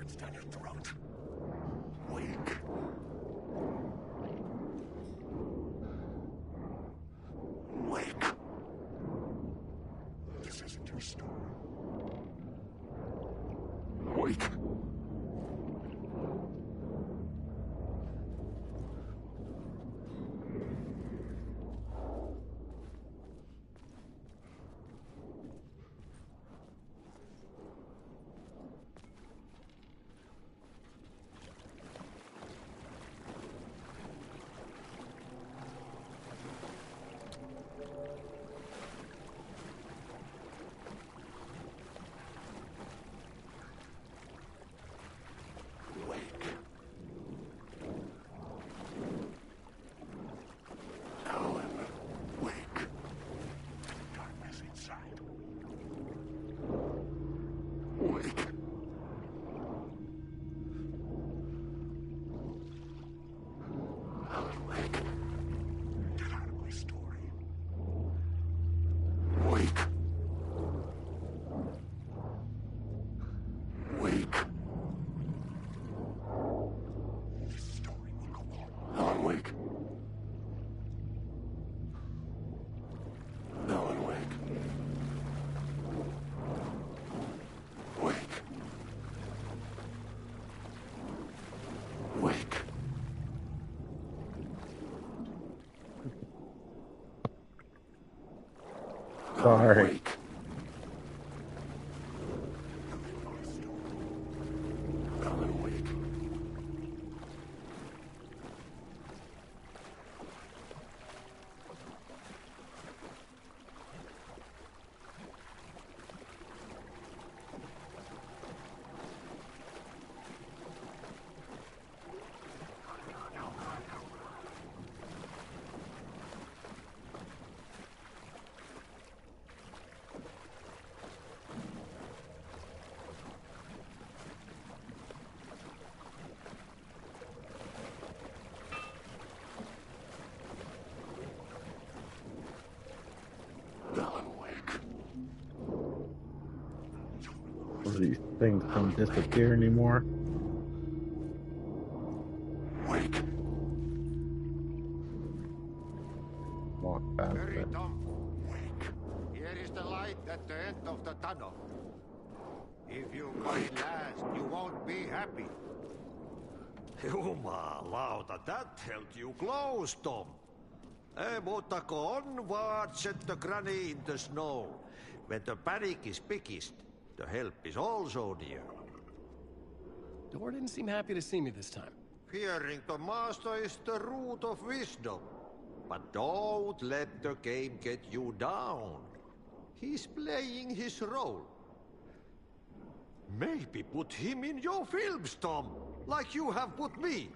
words down your throat. Wake. Wake. This isn't your story. Wake. Sorry. These things don't disappear anymore. Wake. Walk past Hurry, it. Tom. Wake. Here is the light at the end of the tunnel. If you come last, you won't be happy. Jumalauta, that held you close, Tom. Mutta onward, said the granny in the snow. When the panic is biggest, the help is also near. Door didn't seem happy to see me this time. Fearing the master is the root of wisdom. But don't let the game get you down. He's playing his role. Maybe put him in your films, Tom, like you have put me.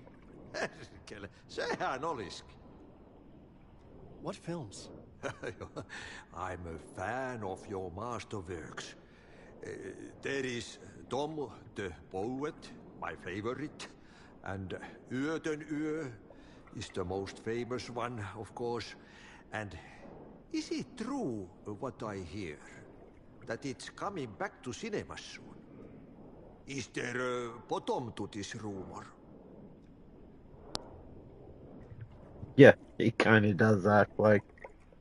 Sehän oliski. What films? I'm a fan of your masterworks. There is Tom the Poet, my favorite, and Yötön Yö is the most famous one, of course. And is it true what I hear, that it's coming back to cinemas soon? Is there a bottom to this rumor? Yeah, he kind of does act like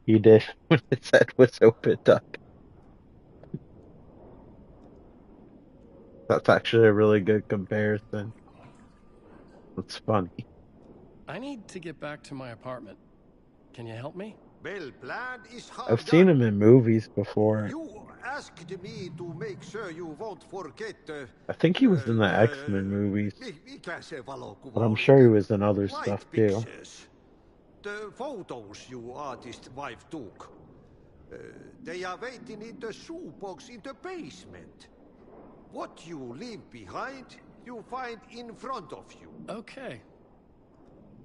he did when his head was opened up. That's actually a really good comparison. It's funny. I need to get back to my apartment. Can you help me? Well, plan is hard I've seen done. him in movies before. You asked me to make sure you won't forget I think he was in the X-Men movies, mikä se valokuva but I'm oli? sure he was in other Light stuff too. pictures. The photos you artist wife took. They are waiting in the shoebox in the basement. What you leave behind, you find in front of you. Okay.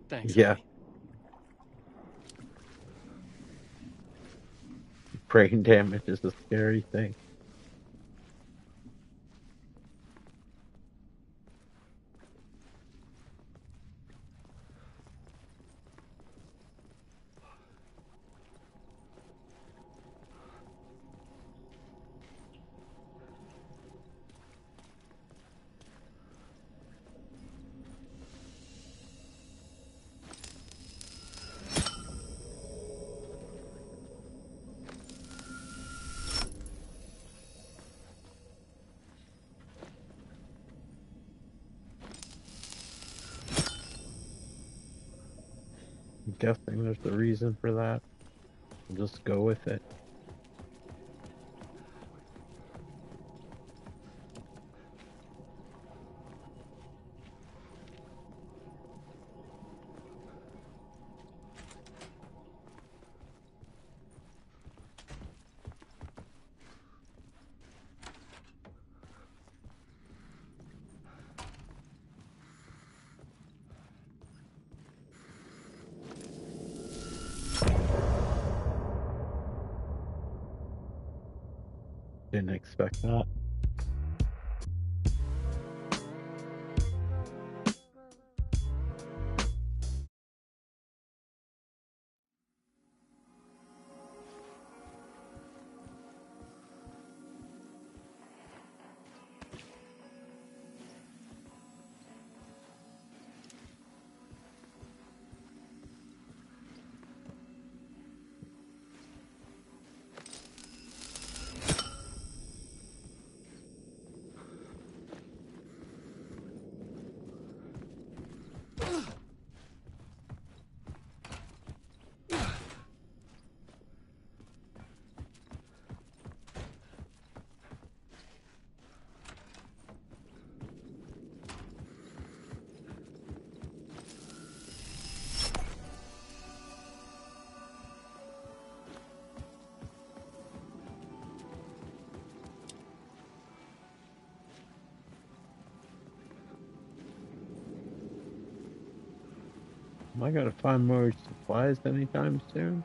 Thanks, Yeah. Eddie. Brain damage is a scary thing. I'm guessing there's a reason for that. I'll just go with it. Didn't expect that. Am I gonna find more supplies anytime soon?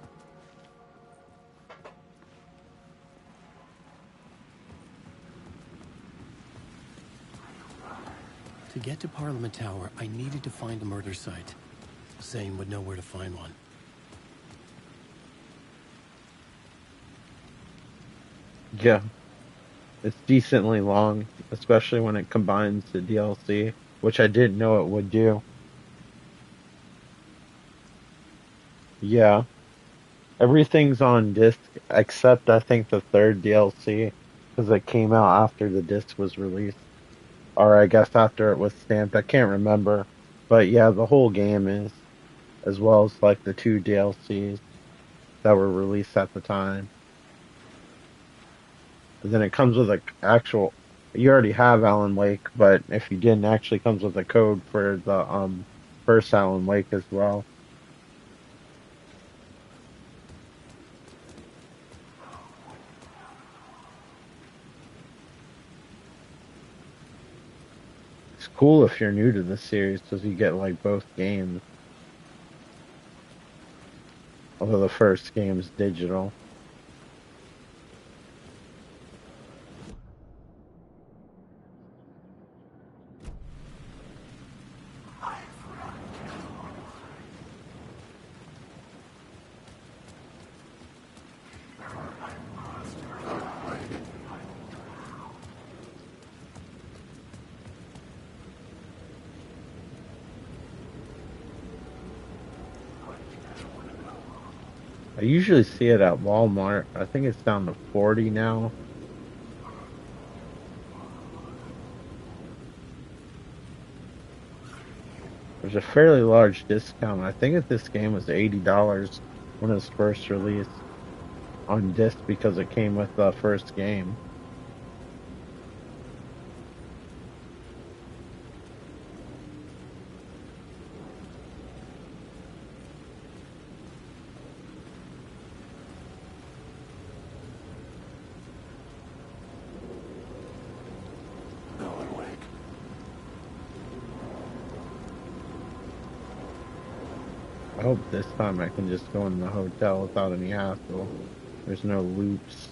To get to Parliament Tower, I needed to find a murder site. Zane would know where to find one. Yeah. It's decently long, especially when it combines the DLC, which I didn't know it would do. Yeah. Everything's on disc except I think the third DLC, because it came out after the disc was released. Or I guess after it was stamped. I can't remember. But yeah, the whole game is, as well as like the two DLCs that were released at the time. And then it comes with a actual. You already have Alan Wake, but if you didn't, actually comes with a code for the first Alan Wake as well. It's cool if you're new to the series because you get like both games. Although the first game's digital. I usually see it at Walmart. I think it's down to 40 now. There's a fairly large discount. I think that this game was $80 when it was first released on disc because it came with the first game. I hope this time I can just go in the hotel without any hassle. There's no loops.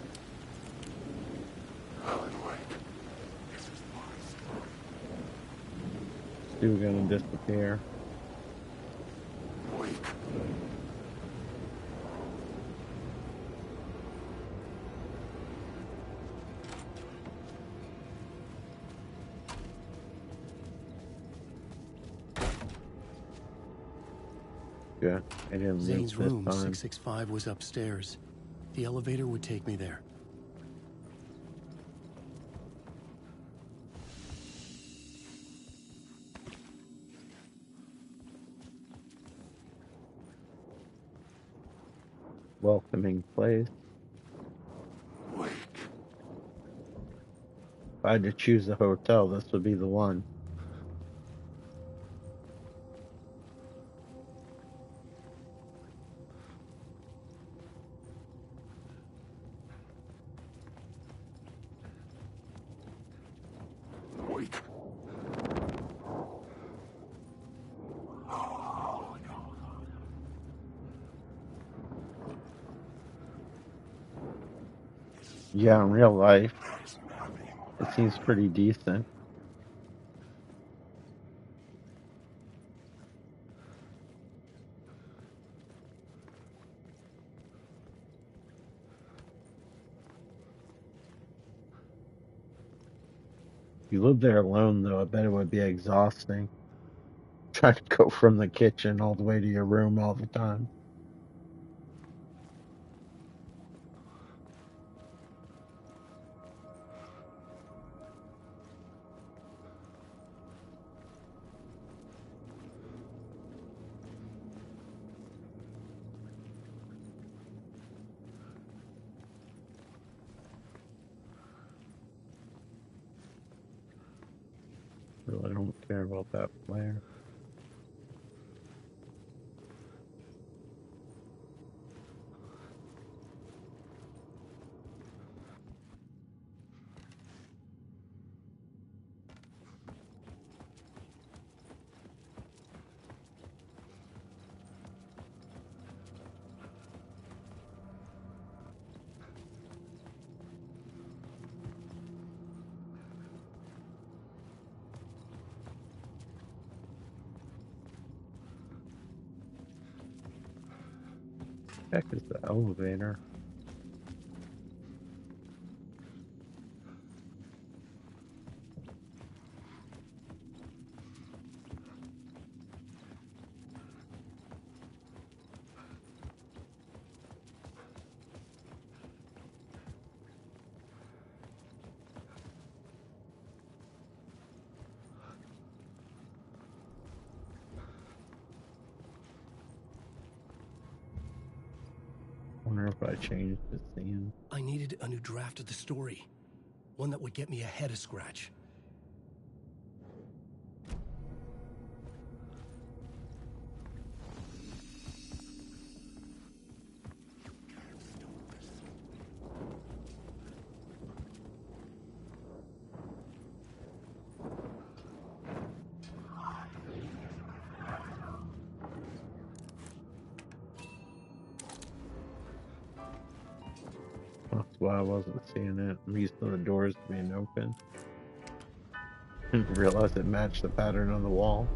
Still gonna disappear. Yeah, I didn't loop Zane's this room, time. 665, was upstairs. The elevator would take me there. welcoming place. Wake. If I had to choose a hotel, this would be the one. Wake. Yeah, in real life, it seems pretty decent. If you live there alone, though, I bet it would be exhausting. Trying to go from the kitchen all the way to your room all the time. Really don't care about that flare. Heck is the elevator? Wonder if I changed the scene. I needed a new draft of the story. One that would get me ahead of Scratch. That's why I wasn't seeing it. I'm used to the doors being open. Didn't realize it matched the pattern on the wall.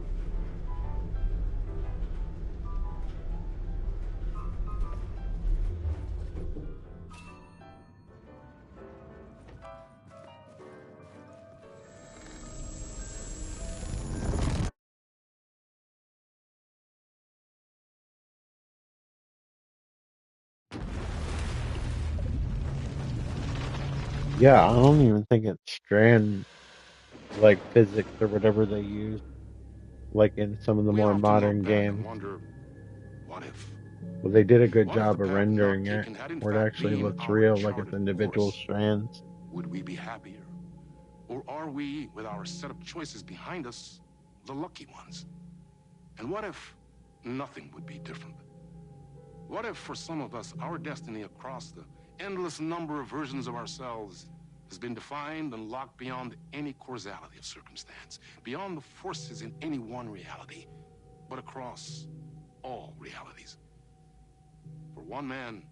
Yeah, I don't even think it's strand like physics or whatever they use, like in some of the We more often modern look back and games. wonder, what if? Well, they did a good What if the job of path we are rendering it, taking had in where it fact actually been looks our real, like it's charted individual course? strands. Would we be happier? Or are we, with our set of choices behind us, the lucky ones? And what if nothing would be different? What if, for some of us, our destiny across the endless number of versions of ourselves has been defined and locked beyond any causality of circumstance, beyond the forces in any one reality, but across all realities? For one man,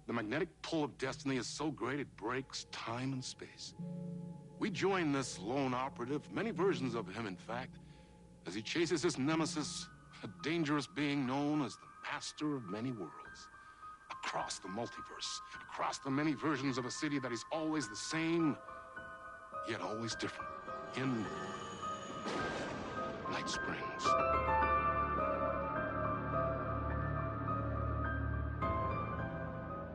the magnetic pull of destiny is so great it breaks time and space. We join this lone operative, many versions of him, in fact, as he chases his nemesis, a dangerous being known as the master of many worlds. Across the multiverse, across the many versions of a city that is always the same, yet always different. In Night Springs.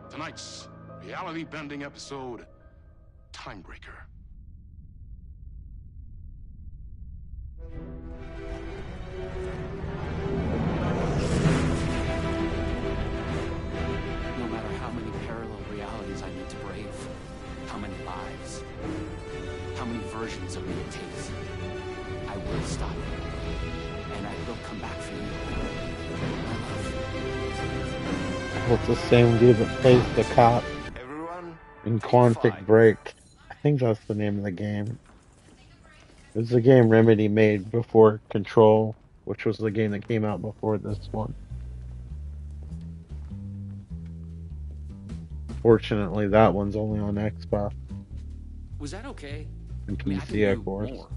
Tonight's reality-bending episode, Timebreaker. No matter stop. And I will come back for you. Well, it's the same dude that plays the cop Everyone, in take Quantic 5. Break. I think that's the name of the game. It was the game Remedy made before Control, which was the game that came out before this one. Fortunately, that one's only on Xbox Was that okay? and I mean, I can PC, of do course. more.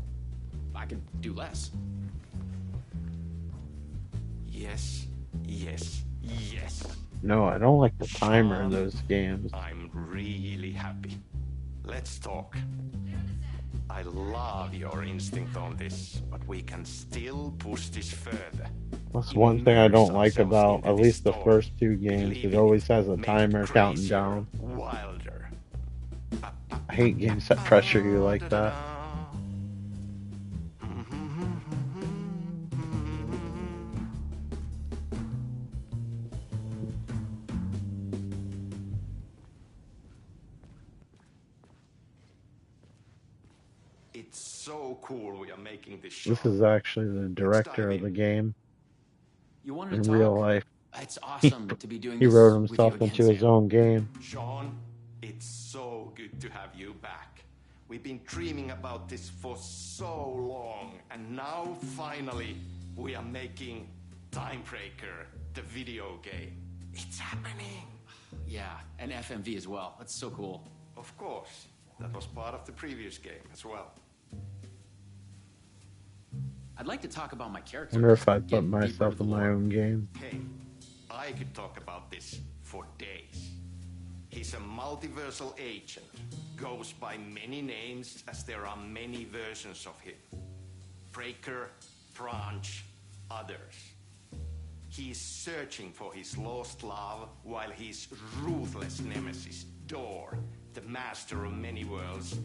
I can do less. Yes, yes, yes. No, I don't like the timer in Sean, those games. I'm really happy. Let's talk. I love your instinct on this, but we can still push this further. That's one thing I don't like Immerse about ourselves at into least the this first story. two games. Believe It in always has a Make it timer counting crazier, down. wilder. I hate games that pressure you like that. It's so cool we are making this show. This is actually the director of the game You wanted in to real talk? life. It's awesome to be doing He this wrote with you himself again, into his Sam. own game. Sean, it's so good to have you back. We've been dreaming about this for so long, and now finally we are making Timebreaker, the video game. It's happening. Yeah, and FMV as well. That's so cool. Of course, that was part of the previous game as well. I'd like to talk about my I character. wonder if I Get put deeper myself into in the my lore. own game. Hey, I could talk about this for days. He's a multiversal agent, goes by many names as there are many versions of him. Breaker, Branch, others. He's searching for his lost love while his ruthless nemesis, Door, the master of many worlds,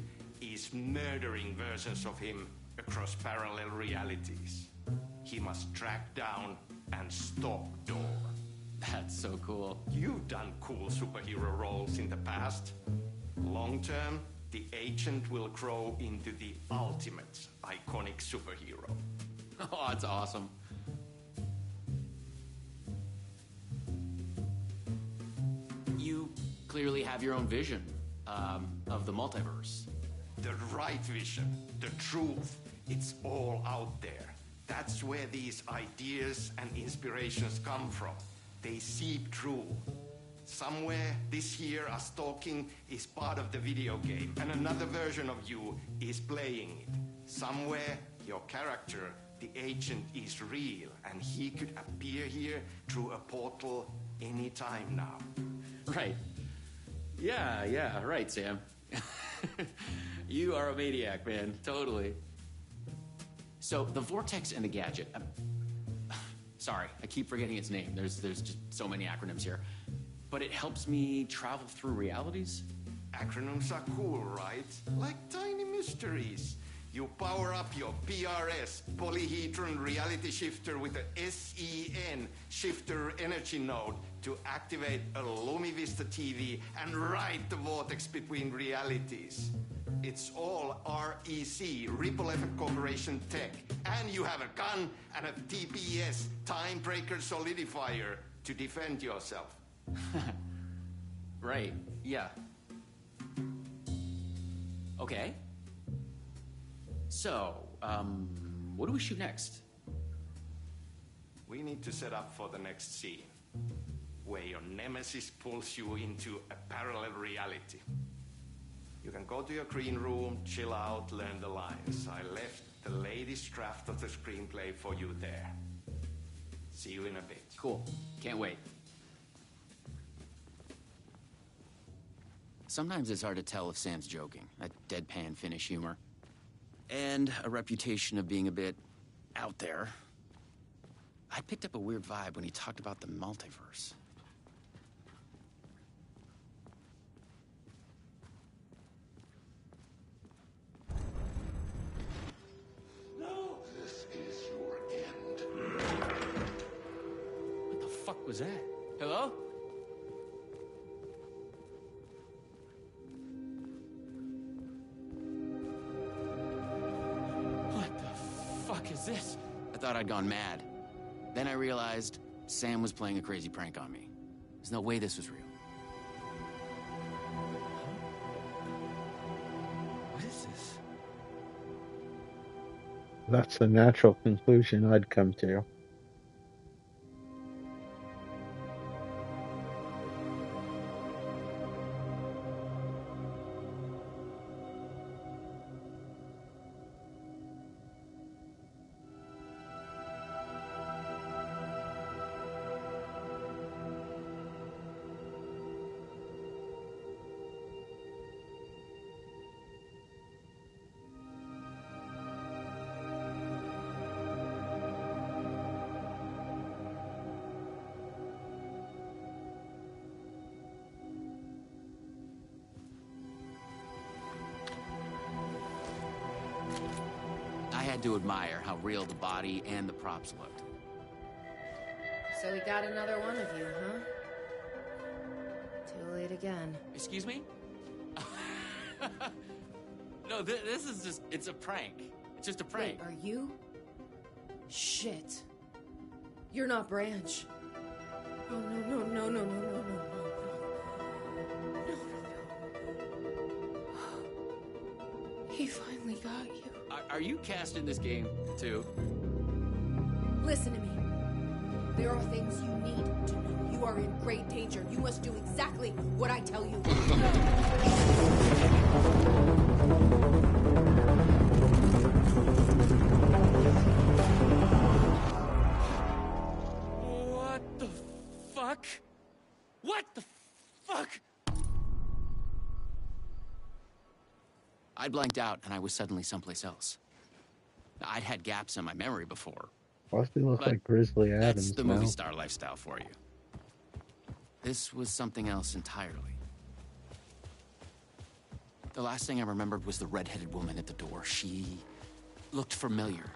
is murdering versions of him across parallel realities. He must track down and stop Door. That's so cool. You've done cool superhero roles in the past. Long term, the agent will grow into the ultimate iconic superhero. Oh, that's awesome. You clearly have your own vision of the multiverse. The right vision, the truth, it's all out there. That's where these ideas and inspirations come from. They seep through. Somewhere this here, us talking, is part of the video game, and another version of you is playing it. Somewhere, your character, the agent, is real, and he could appear here through a portal anytime now. Right. Yeah, right, Sam. You are a maniac, man. Totally. So, the Vortex and the Gadget. Sorry, I keep forgetting its name. There's just so many acronyms here. But it helps me travel through realities? Acronyms are cool, right? Like tiny mysteries. You power up your PRS, polyhedron reality shifter, with a SEN shifter energy node to activate a LumiVista TV and ride the vortex between realities. It's all REC, Ripple Effect Corporation tech. And you have a gun and a TPS, Timebreaker Solidifier, to defend yourself. Right, yeah. Okay. So, what do we shoot next? We need to set up for the next scene, where your nemesis pulls you into a parallel reality. You can go to your green room, chill out, learn the lines. I left the latest draft of the screenplay for you there. See you in a bit. Cool. Can't wait. Sometimes it's hard to tell if Sam's joking. That deadpan Finnish humor. And a reputation of being a bit out there. I picked up a weird vibe when he talked about the multiverse. No, this is your end. What the fuck was that? Hello? What the fuck? fuck is this? I thought I'd gone mad. Then I realized Sam was playing a crazy prank on me. There's no way this was real. What is this? That's the natural conclusion I'd come to. I had to admire how real the body and the props looked. So we got another one of you, huh? Too late again. Excuse me? No, this is just, it's a prank. It's just a prank. Wait, are you? Shit. You're not Branch. Oh, no, no, no, no, no, no, no, no, no. No, no, no. He finally got you. Are you cast in this game, too? Listen to me. There are things you need to know. You are in great danger. You must do exactly what I tell you. What the fuck? What the fuck? I blanked out and I was suddenly someplace else. I'd had gaps in my memory before. Why does he look like Grizzly Adams That's the now? movie star lifestyle for you. This was something else entirely. The last thing I remembered was the red-headed woman at the door. She looked familiar.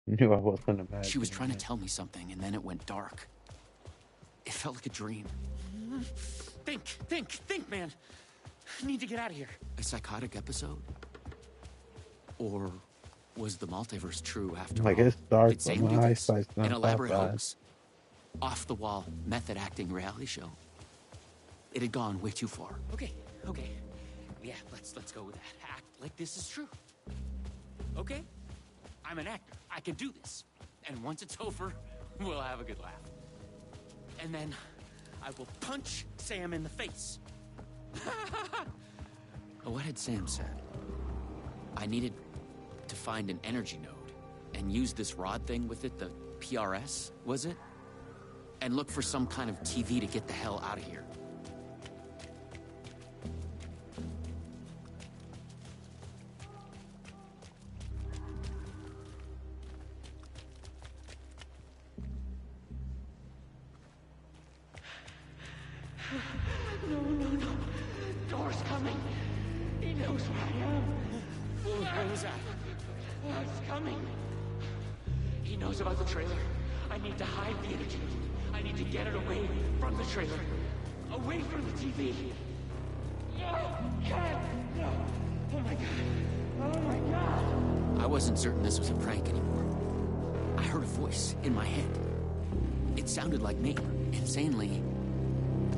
Knew I wasn't imagining. She was trying to tell me something, and then it went dark. It felt like a dream. Think, man. I need to get out of here. A psychotic episode? Or was the multiverse true after all? I guess dark, Did but Satan do my this? eyesight's not An that elaborate bad. hoax? Off-the-wall, method-acting reality show? It had gone way too far. Okay. Yeah, let's go with that. Act like this is true. Okay? I'm an actor. I can do this. And once it's over, we'll have a good laugh. And then I will punch Sam in the face. What had Sam said? I needed to find an energy node and use this rod thing with it, the PRS, was it? And look for some kind of TV to get the hell out of here. No. Door's coming. He knows where I am. What was that? It's coming. He knows about the trailer. I need to hide the energy. I need to get it away from the trailer. Away from the TV. No! Cat! No! Oh my god! Oh my god! I wasn't certain this was a prank anymore. I heard a voice in my head. It sounded like me. Insanely,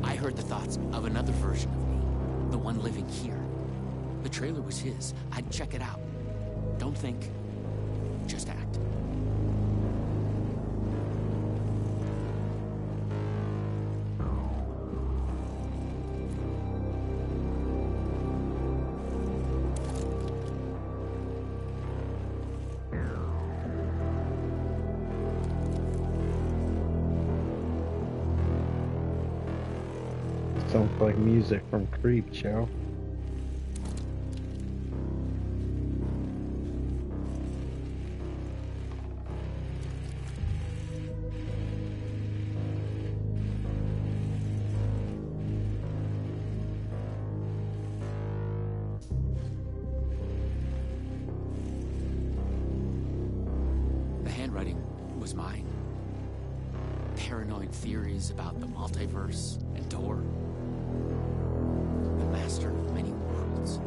I heard the thoughts of another version of me, the one living here. The trailer was his. I'd check it out. Don't think, just act. Sounds like music from Creep Show. The handwriting was mine. paranoid theories about the multiverse and Tor. The master of many worlds.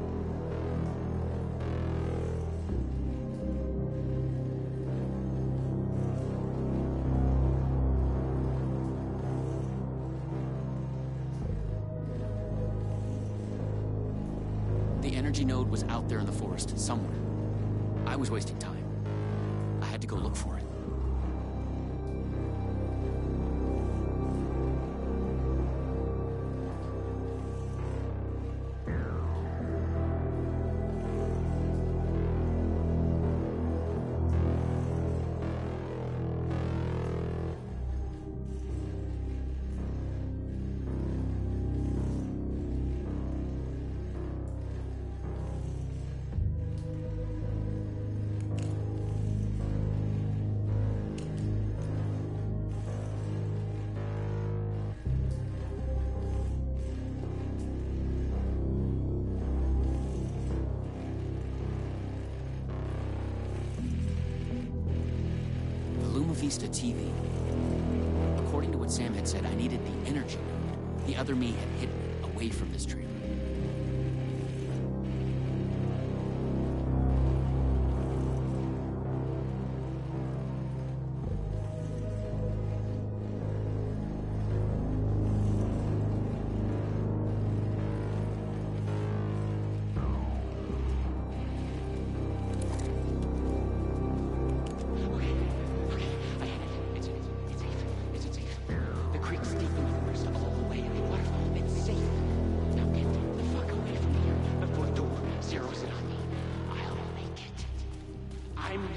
The energy node was out there in the forest, somewhere. I was wasting time. I had to go look for it. Vista TV. According to what Sam had said, I needed the energy node. The other me had hidden it away from this trailer.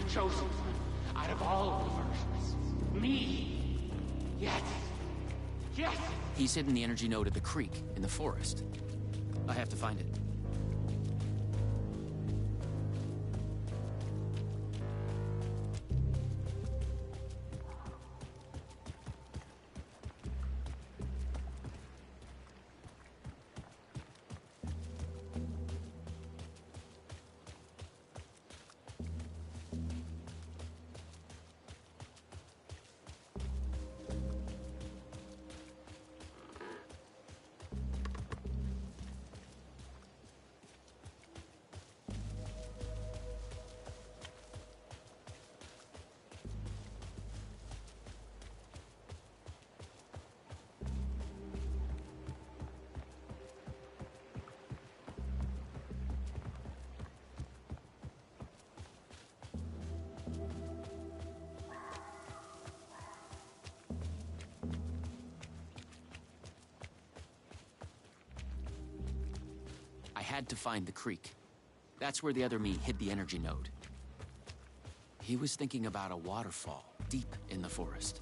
Chosen out of all the versions. Me. Yes. Yes. He's hidden the energy node at the creek in the forest. I have to find it. I had to find the creek. That's where the other me hid the energy node. He was thinking about a waterfall deep in the forest.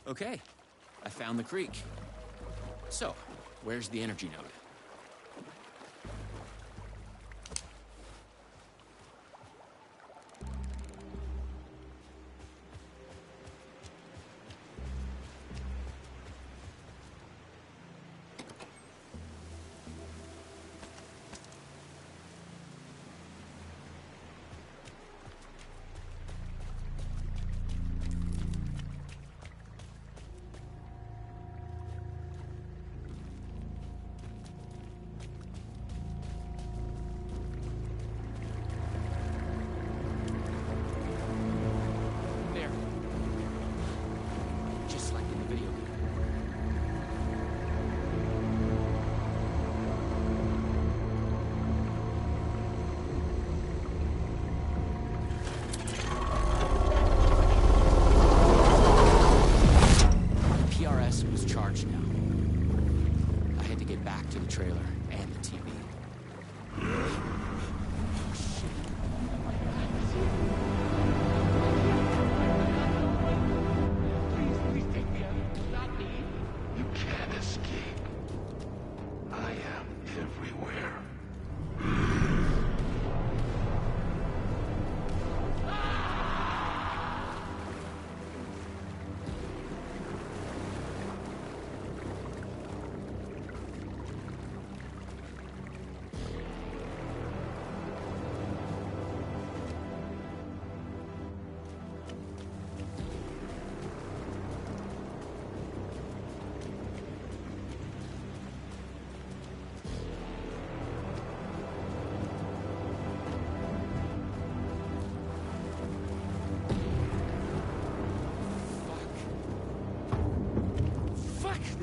Okay, I found the creek. So, where's the energy node?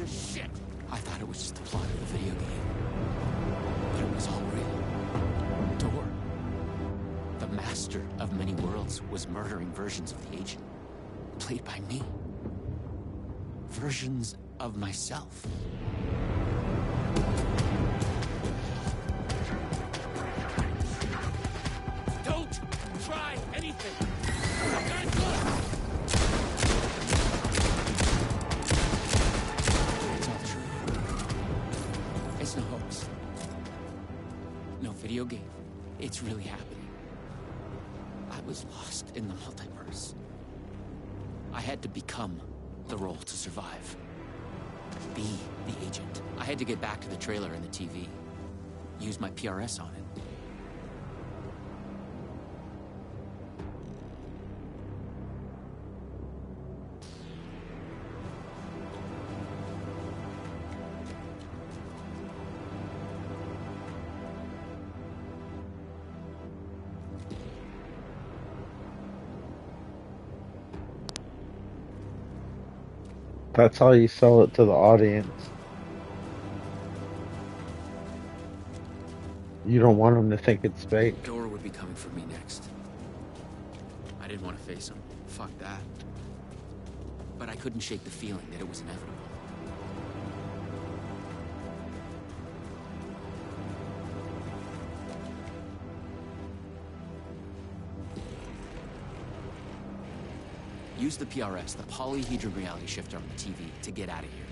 this shit. I thought it was just the plot of the video game. But it was all real. Door, the master of many worlds, was murdering versions of the agent, played by me. Versions of myself. Don't try anything. Guys, look! It's all true. It's no hoax. No video game. It's really happening. I was lost in the multiverse. I had to become the role to survive. Be the agent. I had to get back to the trailer and the TV. Use my PRS on it. That's how you sell it to the audience. You don't want them to think it's fake. Dora would be coming for me next. I didn't want to face him. Fuck that. But I couldn't shake the feeling that it was inevitable. Use the PRS, the polyhedron reality shifter on the TV, to get out of here.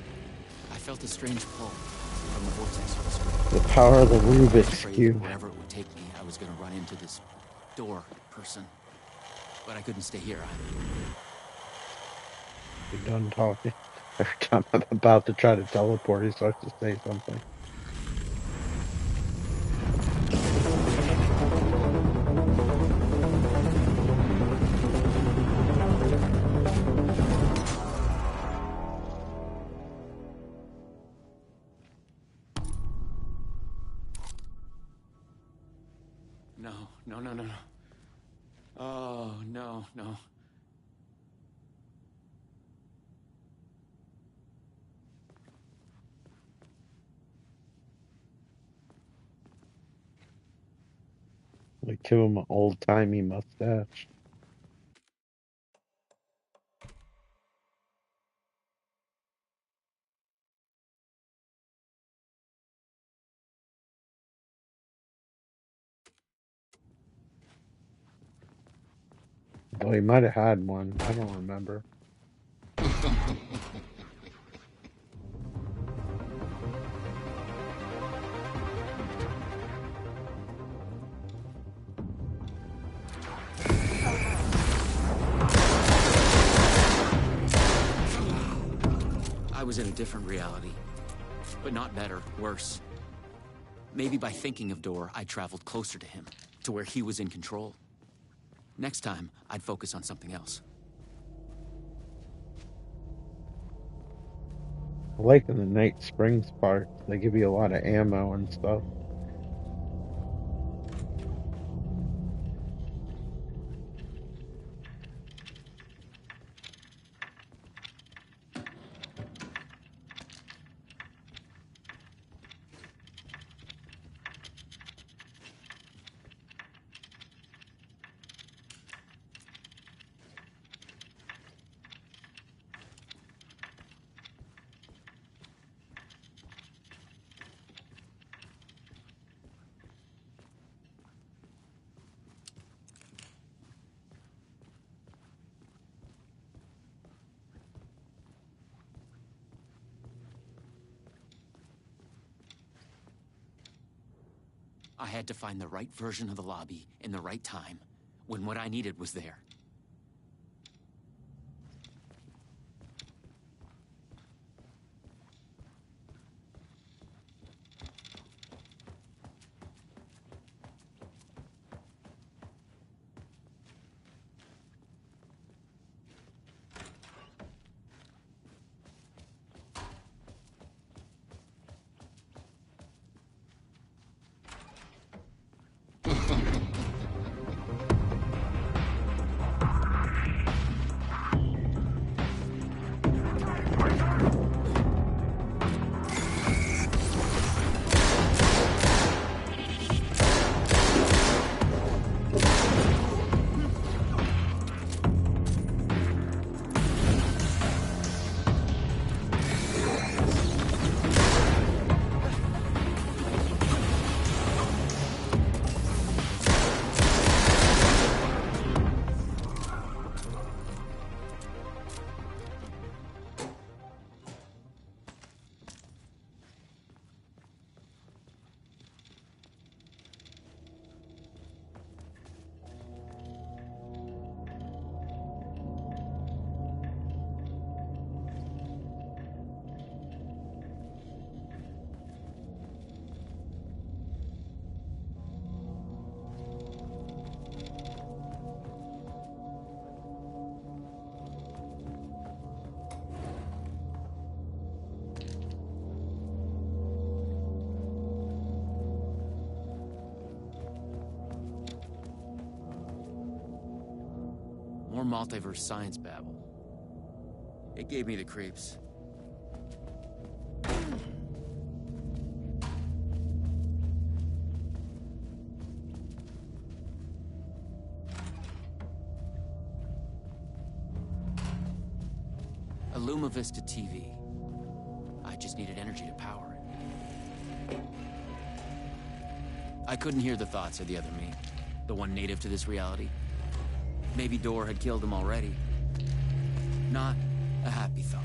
I felt a strange pull from the vortex of the screen. The power of the Rubik's Cube. Wherever it would take me, I was going to run into this door person. But I couldn't stay here either. You're done talking. Every time I'm about to try to teleport, he starts to say something. No. Oh, no. Like, give him an old-timey mustache. Oh, he might have had one. I don't remember. I was in a different reality. But not better, worse. Maybe by thinking of Dor, I traveled closer to him, to where he was in control. Next time, I'd focus on something else. I like in the Night Springs part, they give you a lot of ammo and stuff. I had to find the right version of the lobby in the right time, when what I needed was there. More multiverse science babble. It gave me the creeps. A Luma Vista TV. I just needed energy to power it. I couldn't hear the thoughts of the other me, the one native to this reality. Maybe Door had killed him already. Not a happy thought.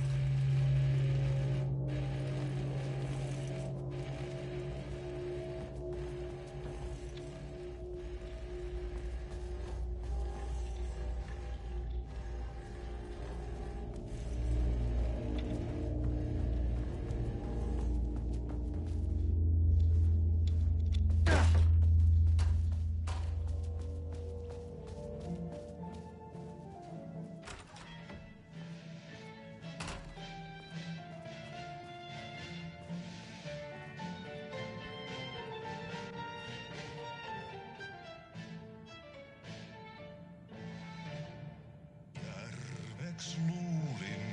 Luulin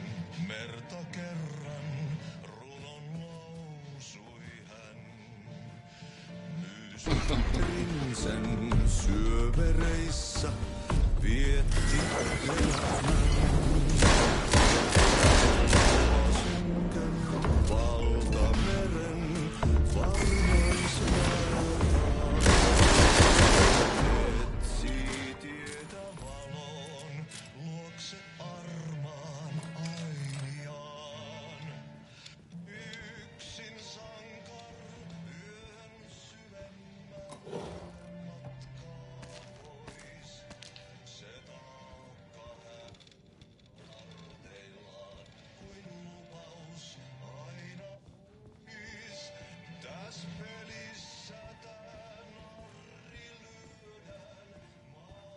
merta kerran, runon lausui hän. Nyysyttärinsän syövereissä vietti elämän. Synkän valtameren varmoismäärään. Etsii tietä valon luokse armaan ainiaan. Yksin sankar yön syvemmän matkaa pois. Se taakka harteillaan kuin lupaus aina pois. Täs pelissä tää narri lyödään maan.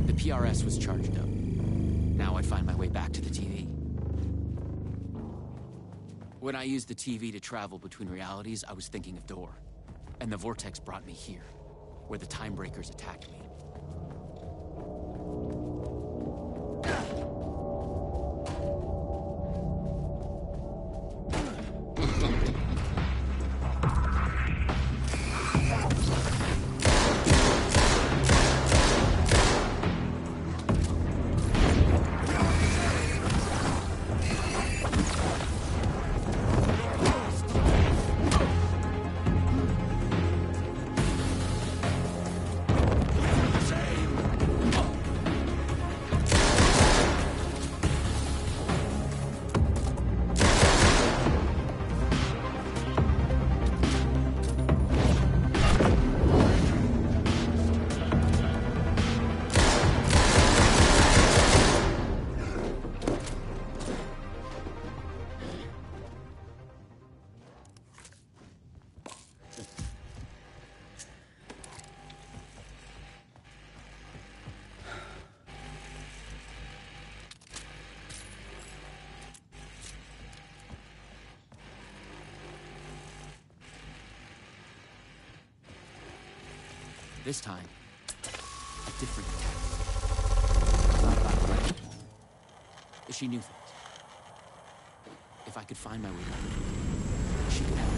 The PRS was charged up. Now I'd find my way back to the TV. When I used the TV to travel between realities, I was thinking of Door. And the vortex brought me here, where the time breakers attacked me. This time, a different attack. Not about her. She knew things. If I could find my way back, she could help.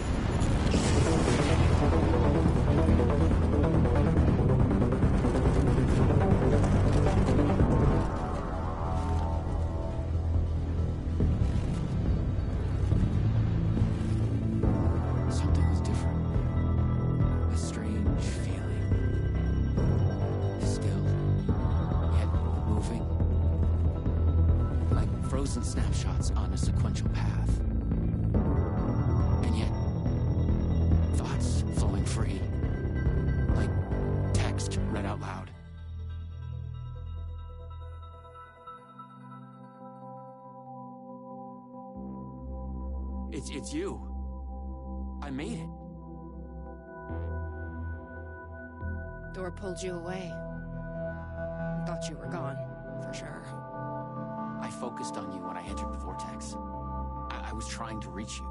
Something was different. A strange feeling. Still, yet moving. Like frozen snapshots on a sequential path. And yet, thoughts flowing free. Like text read out loud. It's you. made it. Door pulled you away. Thought you were gone, for sure. I focused on you when I entered the vortex. I was trying to reach you.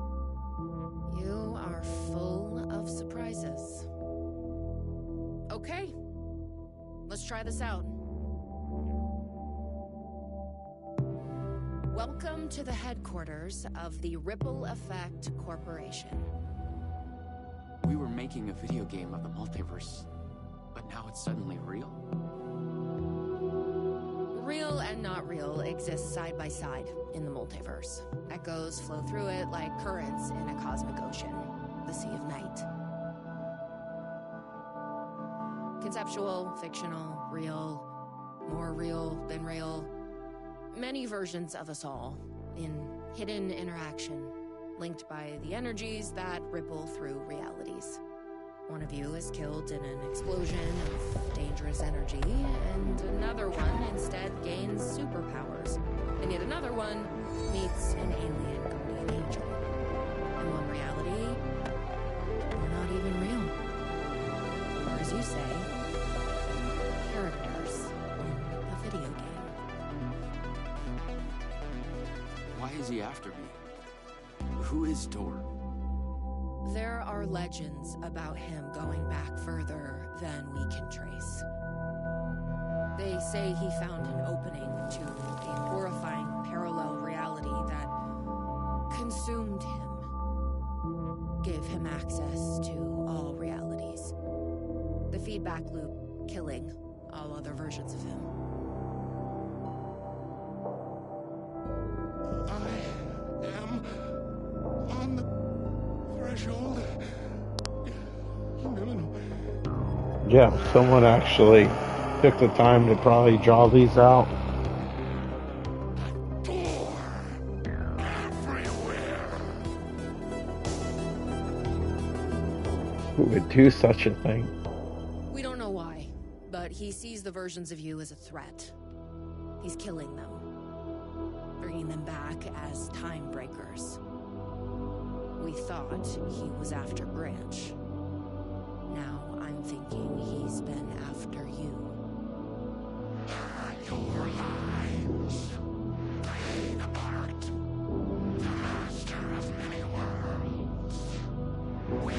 You are full of surprises. Okay, let's try this out. Welcome to the headquarters of the Ripple Effect Corporation. We were making a video game of the multiverse, but now it's suddenly real? Real and not real exist side by side in the multiverse. Echoes flow through it like currents in a cosmic ocean, the Sea of Night. Conceptual, fictional, real, more real than real. Many versions of us all, in hidden interaction, linked by the energies that ripple through realities. One of you is killed in an explosion of dangerous energy, and another one instead gains superpowers, and yet another one meets an alien guardian angel. In one reality, we're not even real. Or as you say, characters in a video game. Why is he after me? Who is Tor? There are legends about him going back further than we can trace. They say he found an opening to a horrifying parallel reality that consumed him, gave him access to all realities. The feedback loop killing all other versions of him. I am on the threshold. No. Yeah, someone actually took the time to probably draw these out. Who would do such a thing? We don't know why, but he sees the versions of you as a threat. He's killing them, bringing them back as time breakers. We thought he was after Branch. Now I'm thinking he's been after you. Your lives playing apart. The master of many worlds. We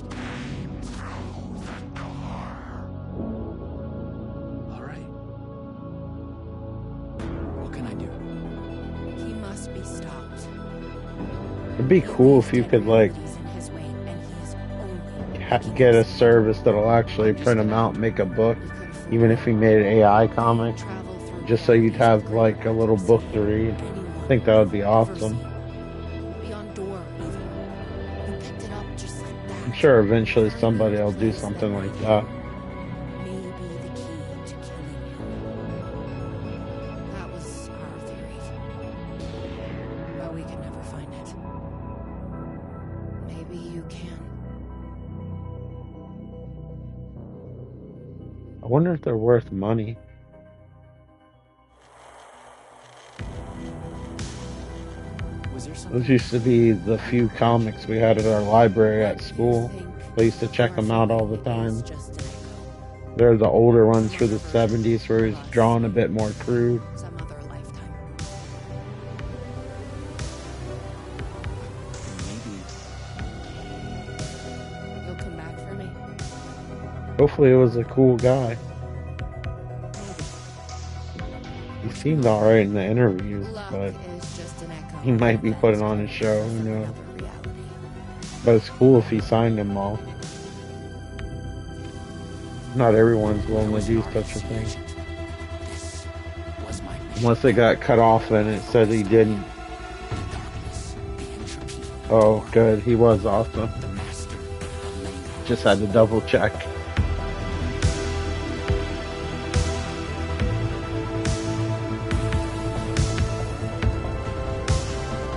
came through the door. All right. What can I do? He must be stopped. It'd be cool if you could, like, get a service that'll actually print them out and make a book, even if he made an AI comic, just so you'd have, like, a little book to read. I think that would be awesome. I'm sure eventually somebody will do something like that. That was our theory. But we could never find it. Maybe you can. I wonder if they're worth money. Those used to be the few comics we had at our library at school. I used to check them out all the time. They're the older ones for the 70s where he's drawn a bit more crude. You'll come back for me? Hopefully it was a cool guy. He seemed alright in the interviews, but he might be putting on a show, who knows. But it's cool if he signed them all. Not everyone's willing to do such a thing. Unless they got cut off and it said he didn't. Oh, good. He was awesome. Just had to double check.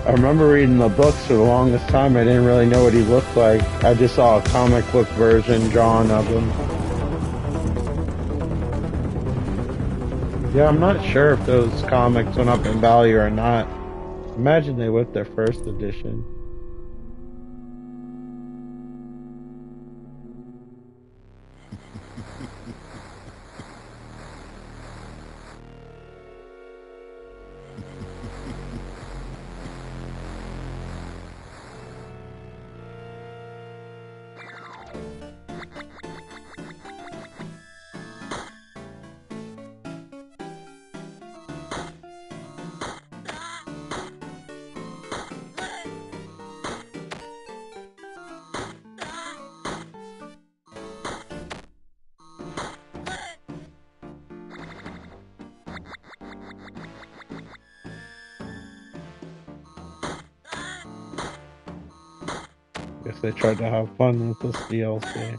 I remember reading the books for the longest time. I didn't really know what he looked like. I just saw a comic book version drawn of him. Yeah, I'm not sure if those comics went up in value or not. Imagine they would their first edition. they tried to have fun with this DLC.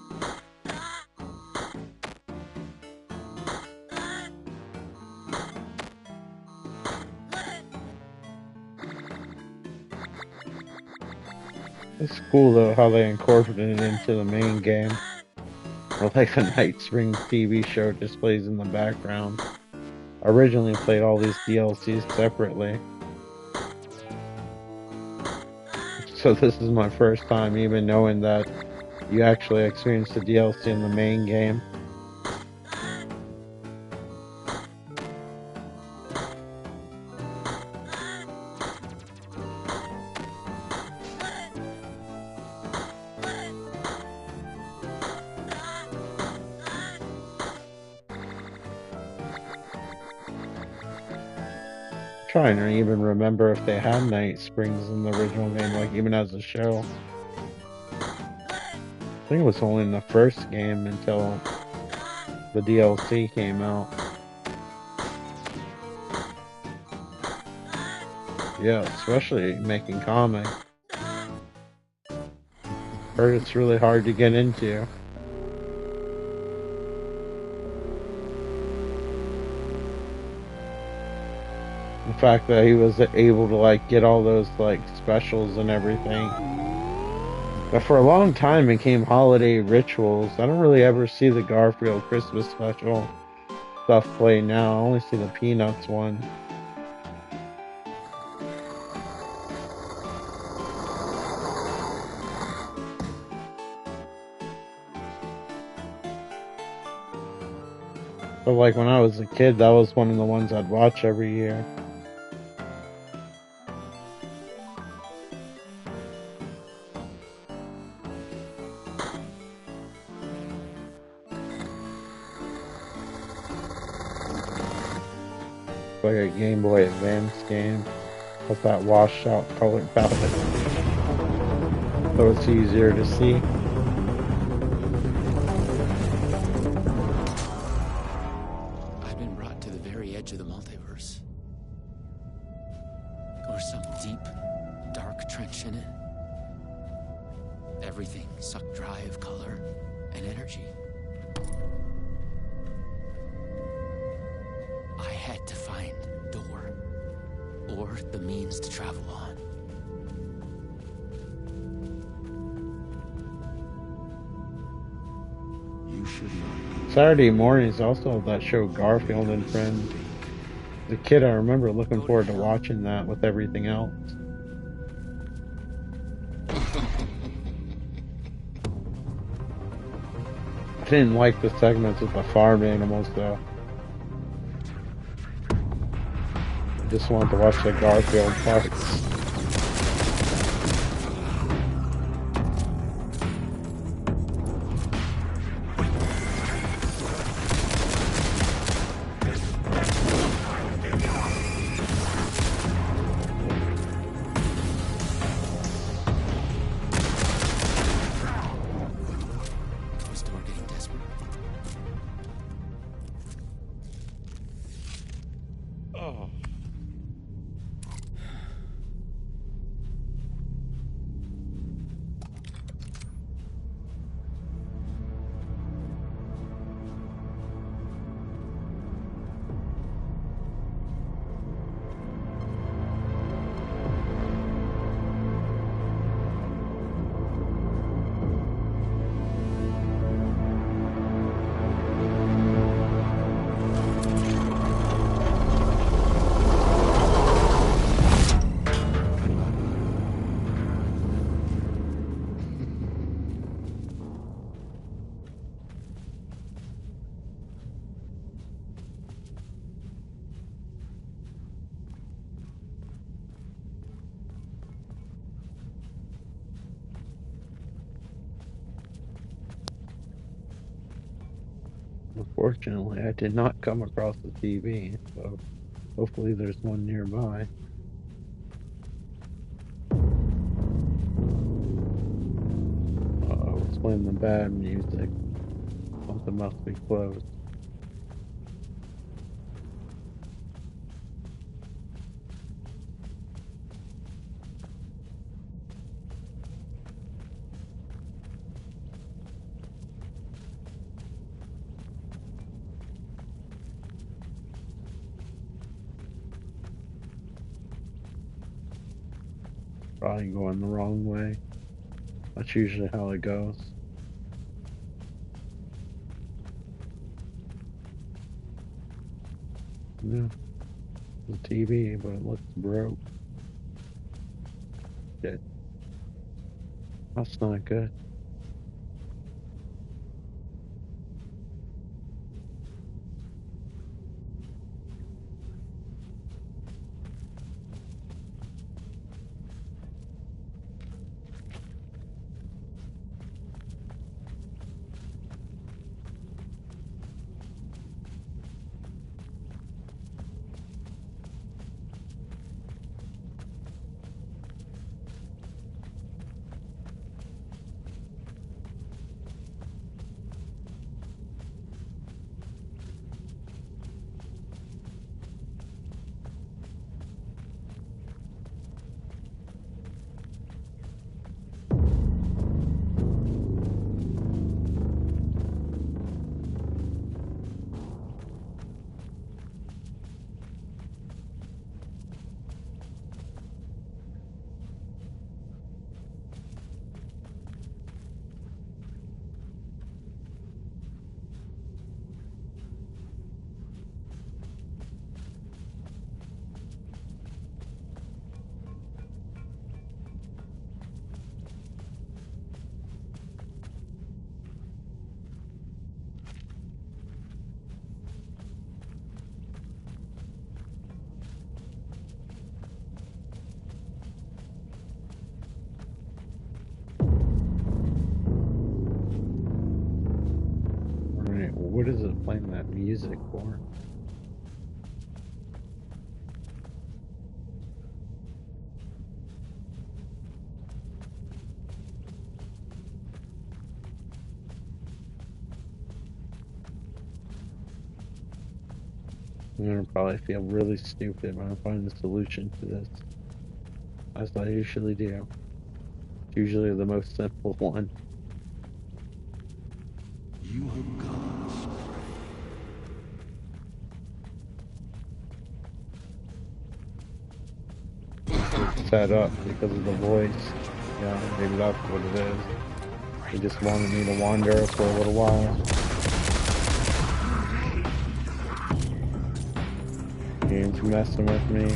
It's cool though how they incorporated it into the main game. Or like the Night Springs TV show just plays in the background. I originally played all these DLCs separately. So this is my first time even knowing that you actually experience the DLC in the main game. Trying to even remember if they had Night Springs in the original game, like even as a show. I think it was only in the first game until the DLC came out. Yeah, especially making comics. Heard it's really hard to get into. The fact that he was able to like get all those like specials and everything. But for a long time it became holiday rituals. I don't really ever see the Garfield Christmas special stuff play now. I only see the Peanuts one. But like when I was a kid, that was one of the ones I'd watch every year. Like a Game Boy Advance game with that washed out color palette, so it's easier to see. I've been brought to the very edge of the multiverse. Or some deep, dark trench in it. Everything sucked dry of color and energy. I had to find door, or the means to travel on. You should not. Saturday mornings also have that show Garfield and Friends. As a kid, I remember looking forward to watching that with everything else. I didn't like the segments with the farm animals though. I just wanted to watch the Garfield parts. Was Door getting desperate? Oh. Unfortunately, I did not come across the TV, so hopefully there's one nearby. Uh-oh, it's playing the bad music. Something must be closed. Probably going the wrong way. That's usually how it goes. Yeah. The TV, but it looks broke. Shit. That's not good. Alright, what is it playing that music for? I'm gonna probably feel really stupid when I find the solution to this, as I usually do. It's usually the most simple one. You have gone It's set up because of the voice. Yeah, maybe that's what it is. They just wanted me to wander for a little while. Game's messing with me.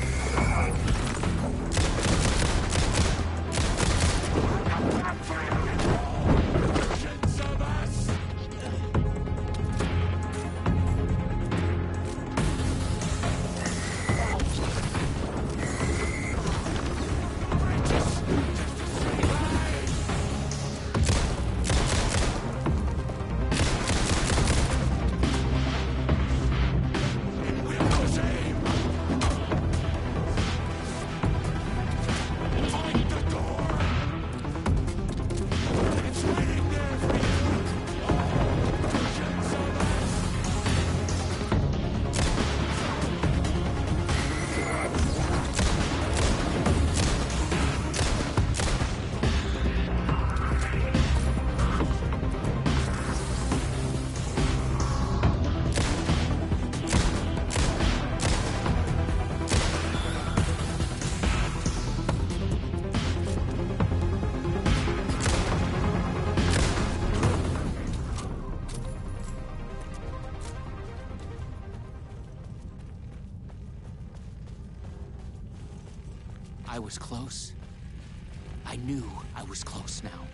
I was close. I knew I was close now.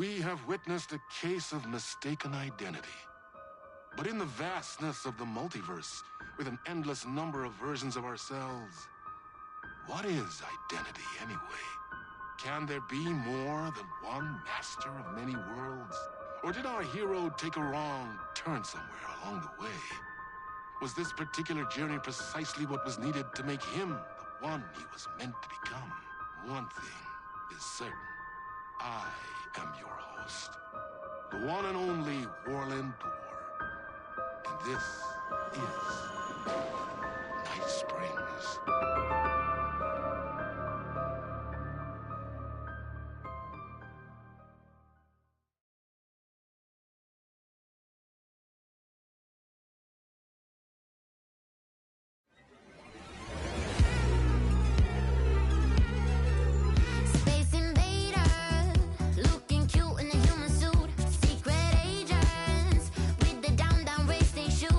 We have witnessed a case of mistaken identity. But in the vastness of the multiverse, with an endless number of versions of ourselves, what is identity anyway? Can there be more than one master of many worlds? Or did our hero take a wrong turn somewhere along the way? Was this particular journey precisely what was needed to make him the one he was meant to become? One thing is certain. I am your host, the one and only Warland Door. And this is Night Springs. Space invader, looking cute in a human suit. Secret agents with the down race they shoot.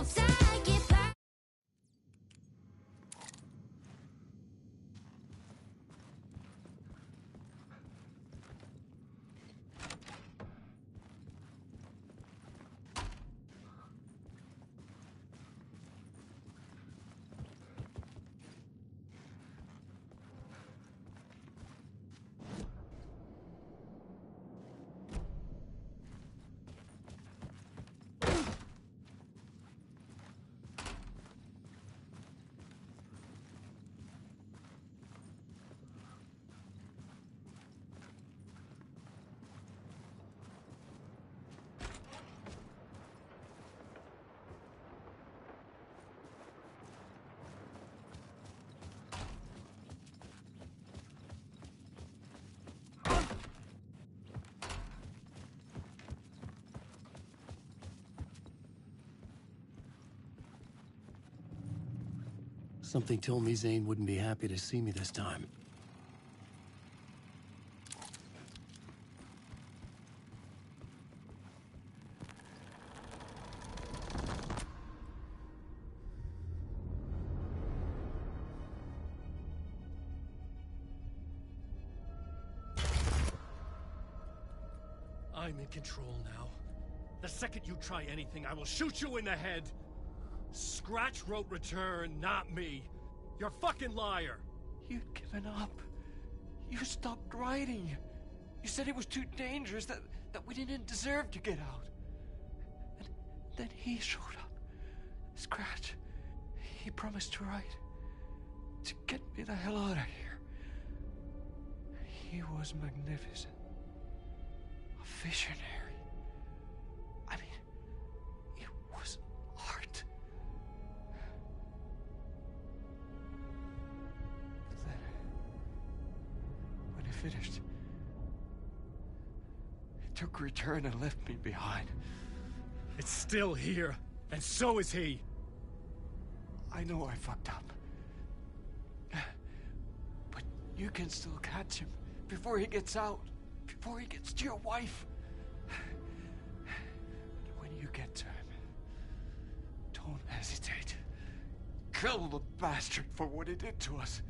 Something told me Zane wouldn't be happy to see me this time. I'm in control now. The second you try anything, I will shoot you in the head. Scratch wrote return, not me. You're a fucking liar. You'd given up. You stopped writing. You said it was too dangerous, that we didn't deserve to get out. And then he showed up. Scratch. He promised to write. To get me the hell out of here. He was magnificent. A visionary. I mean, it was art. Then, when he finished, he took return and left me behind. It's still here, and so is he. I know I fucked up. But you can still catch him before he gets out, before he gets to your wife. When you get to him, don't hesitate. Kill the bastard for what he did to us.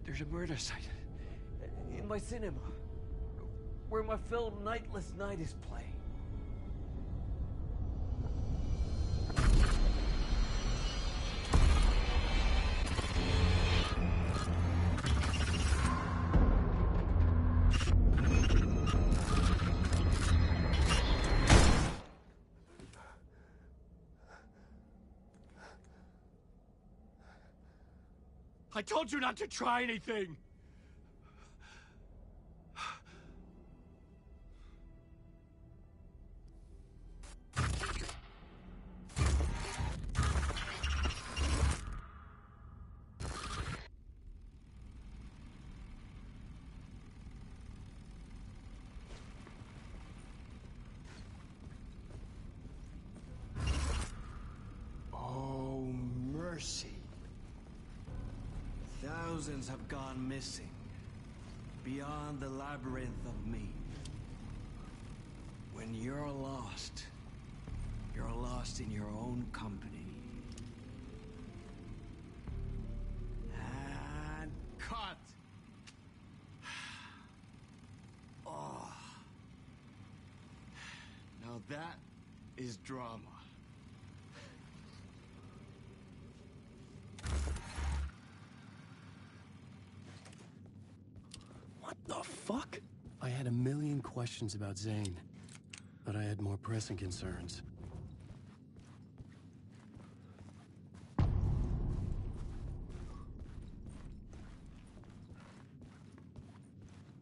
There's a murder site in my cinema where my film Nightless Night is playing. I told you not to try anything! Oh, mercy. Thousands have gone missing, beyond the labyrinth of me. When you're lost in your own company. And cut! Oh, that is drama. What the fuck? I had a million questions about Zane, but I had more pressing concerns.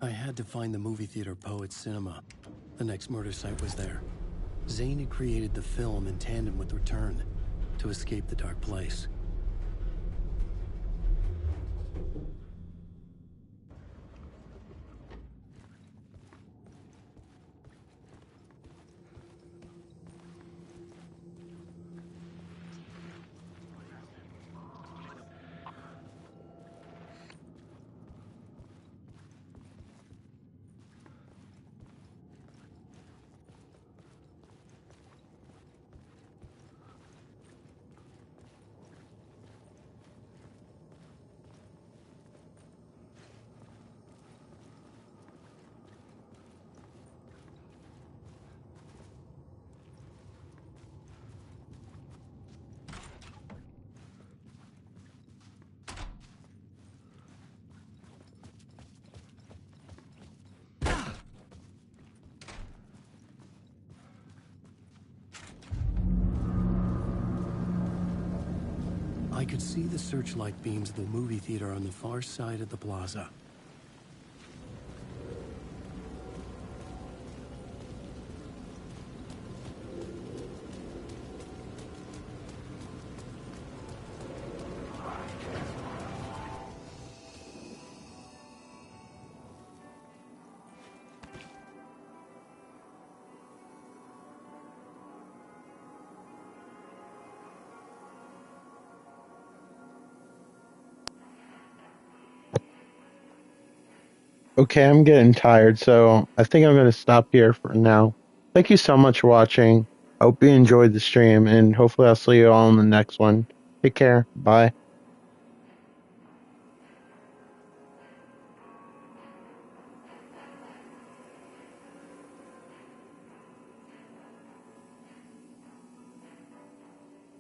I had to find the movie theater Poet Cinema. The next murder site was there. Zane had created the film in tandem with Return to escape the dark place. I could see the searchlight beams of the movie theater on the far side of the plaza. Okay, I'm getting tired, so I think I'm going to stop here for now. Thank you so much for watching. I hope you enjoyed the stream, and hopefully I'll see you all in the next one. Take care. Bye.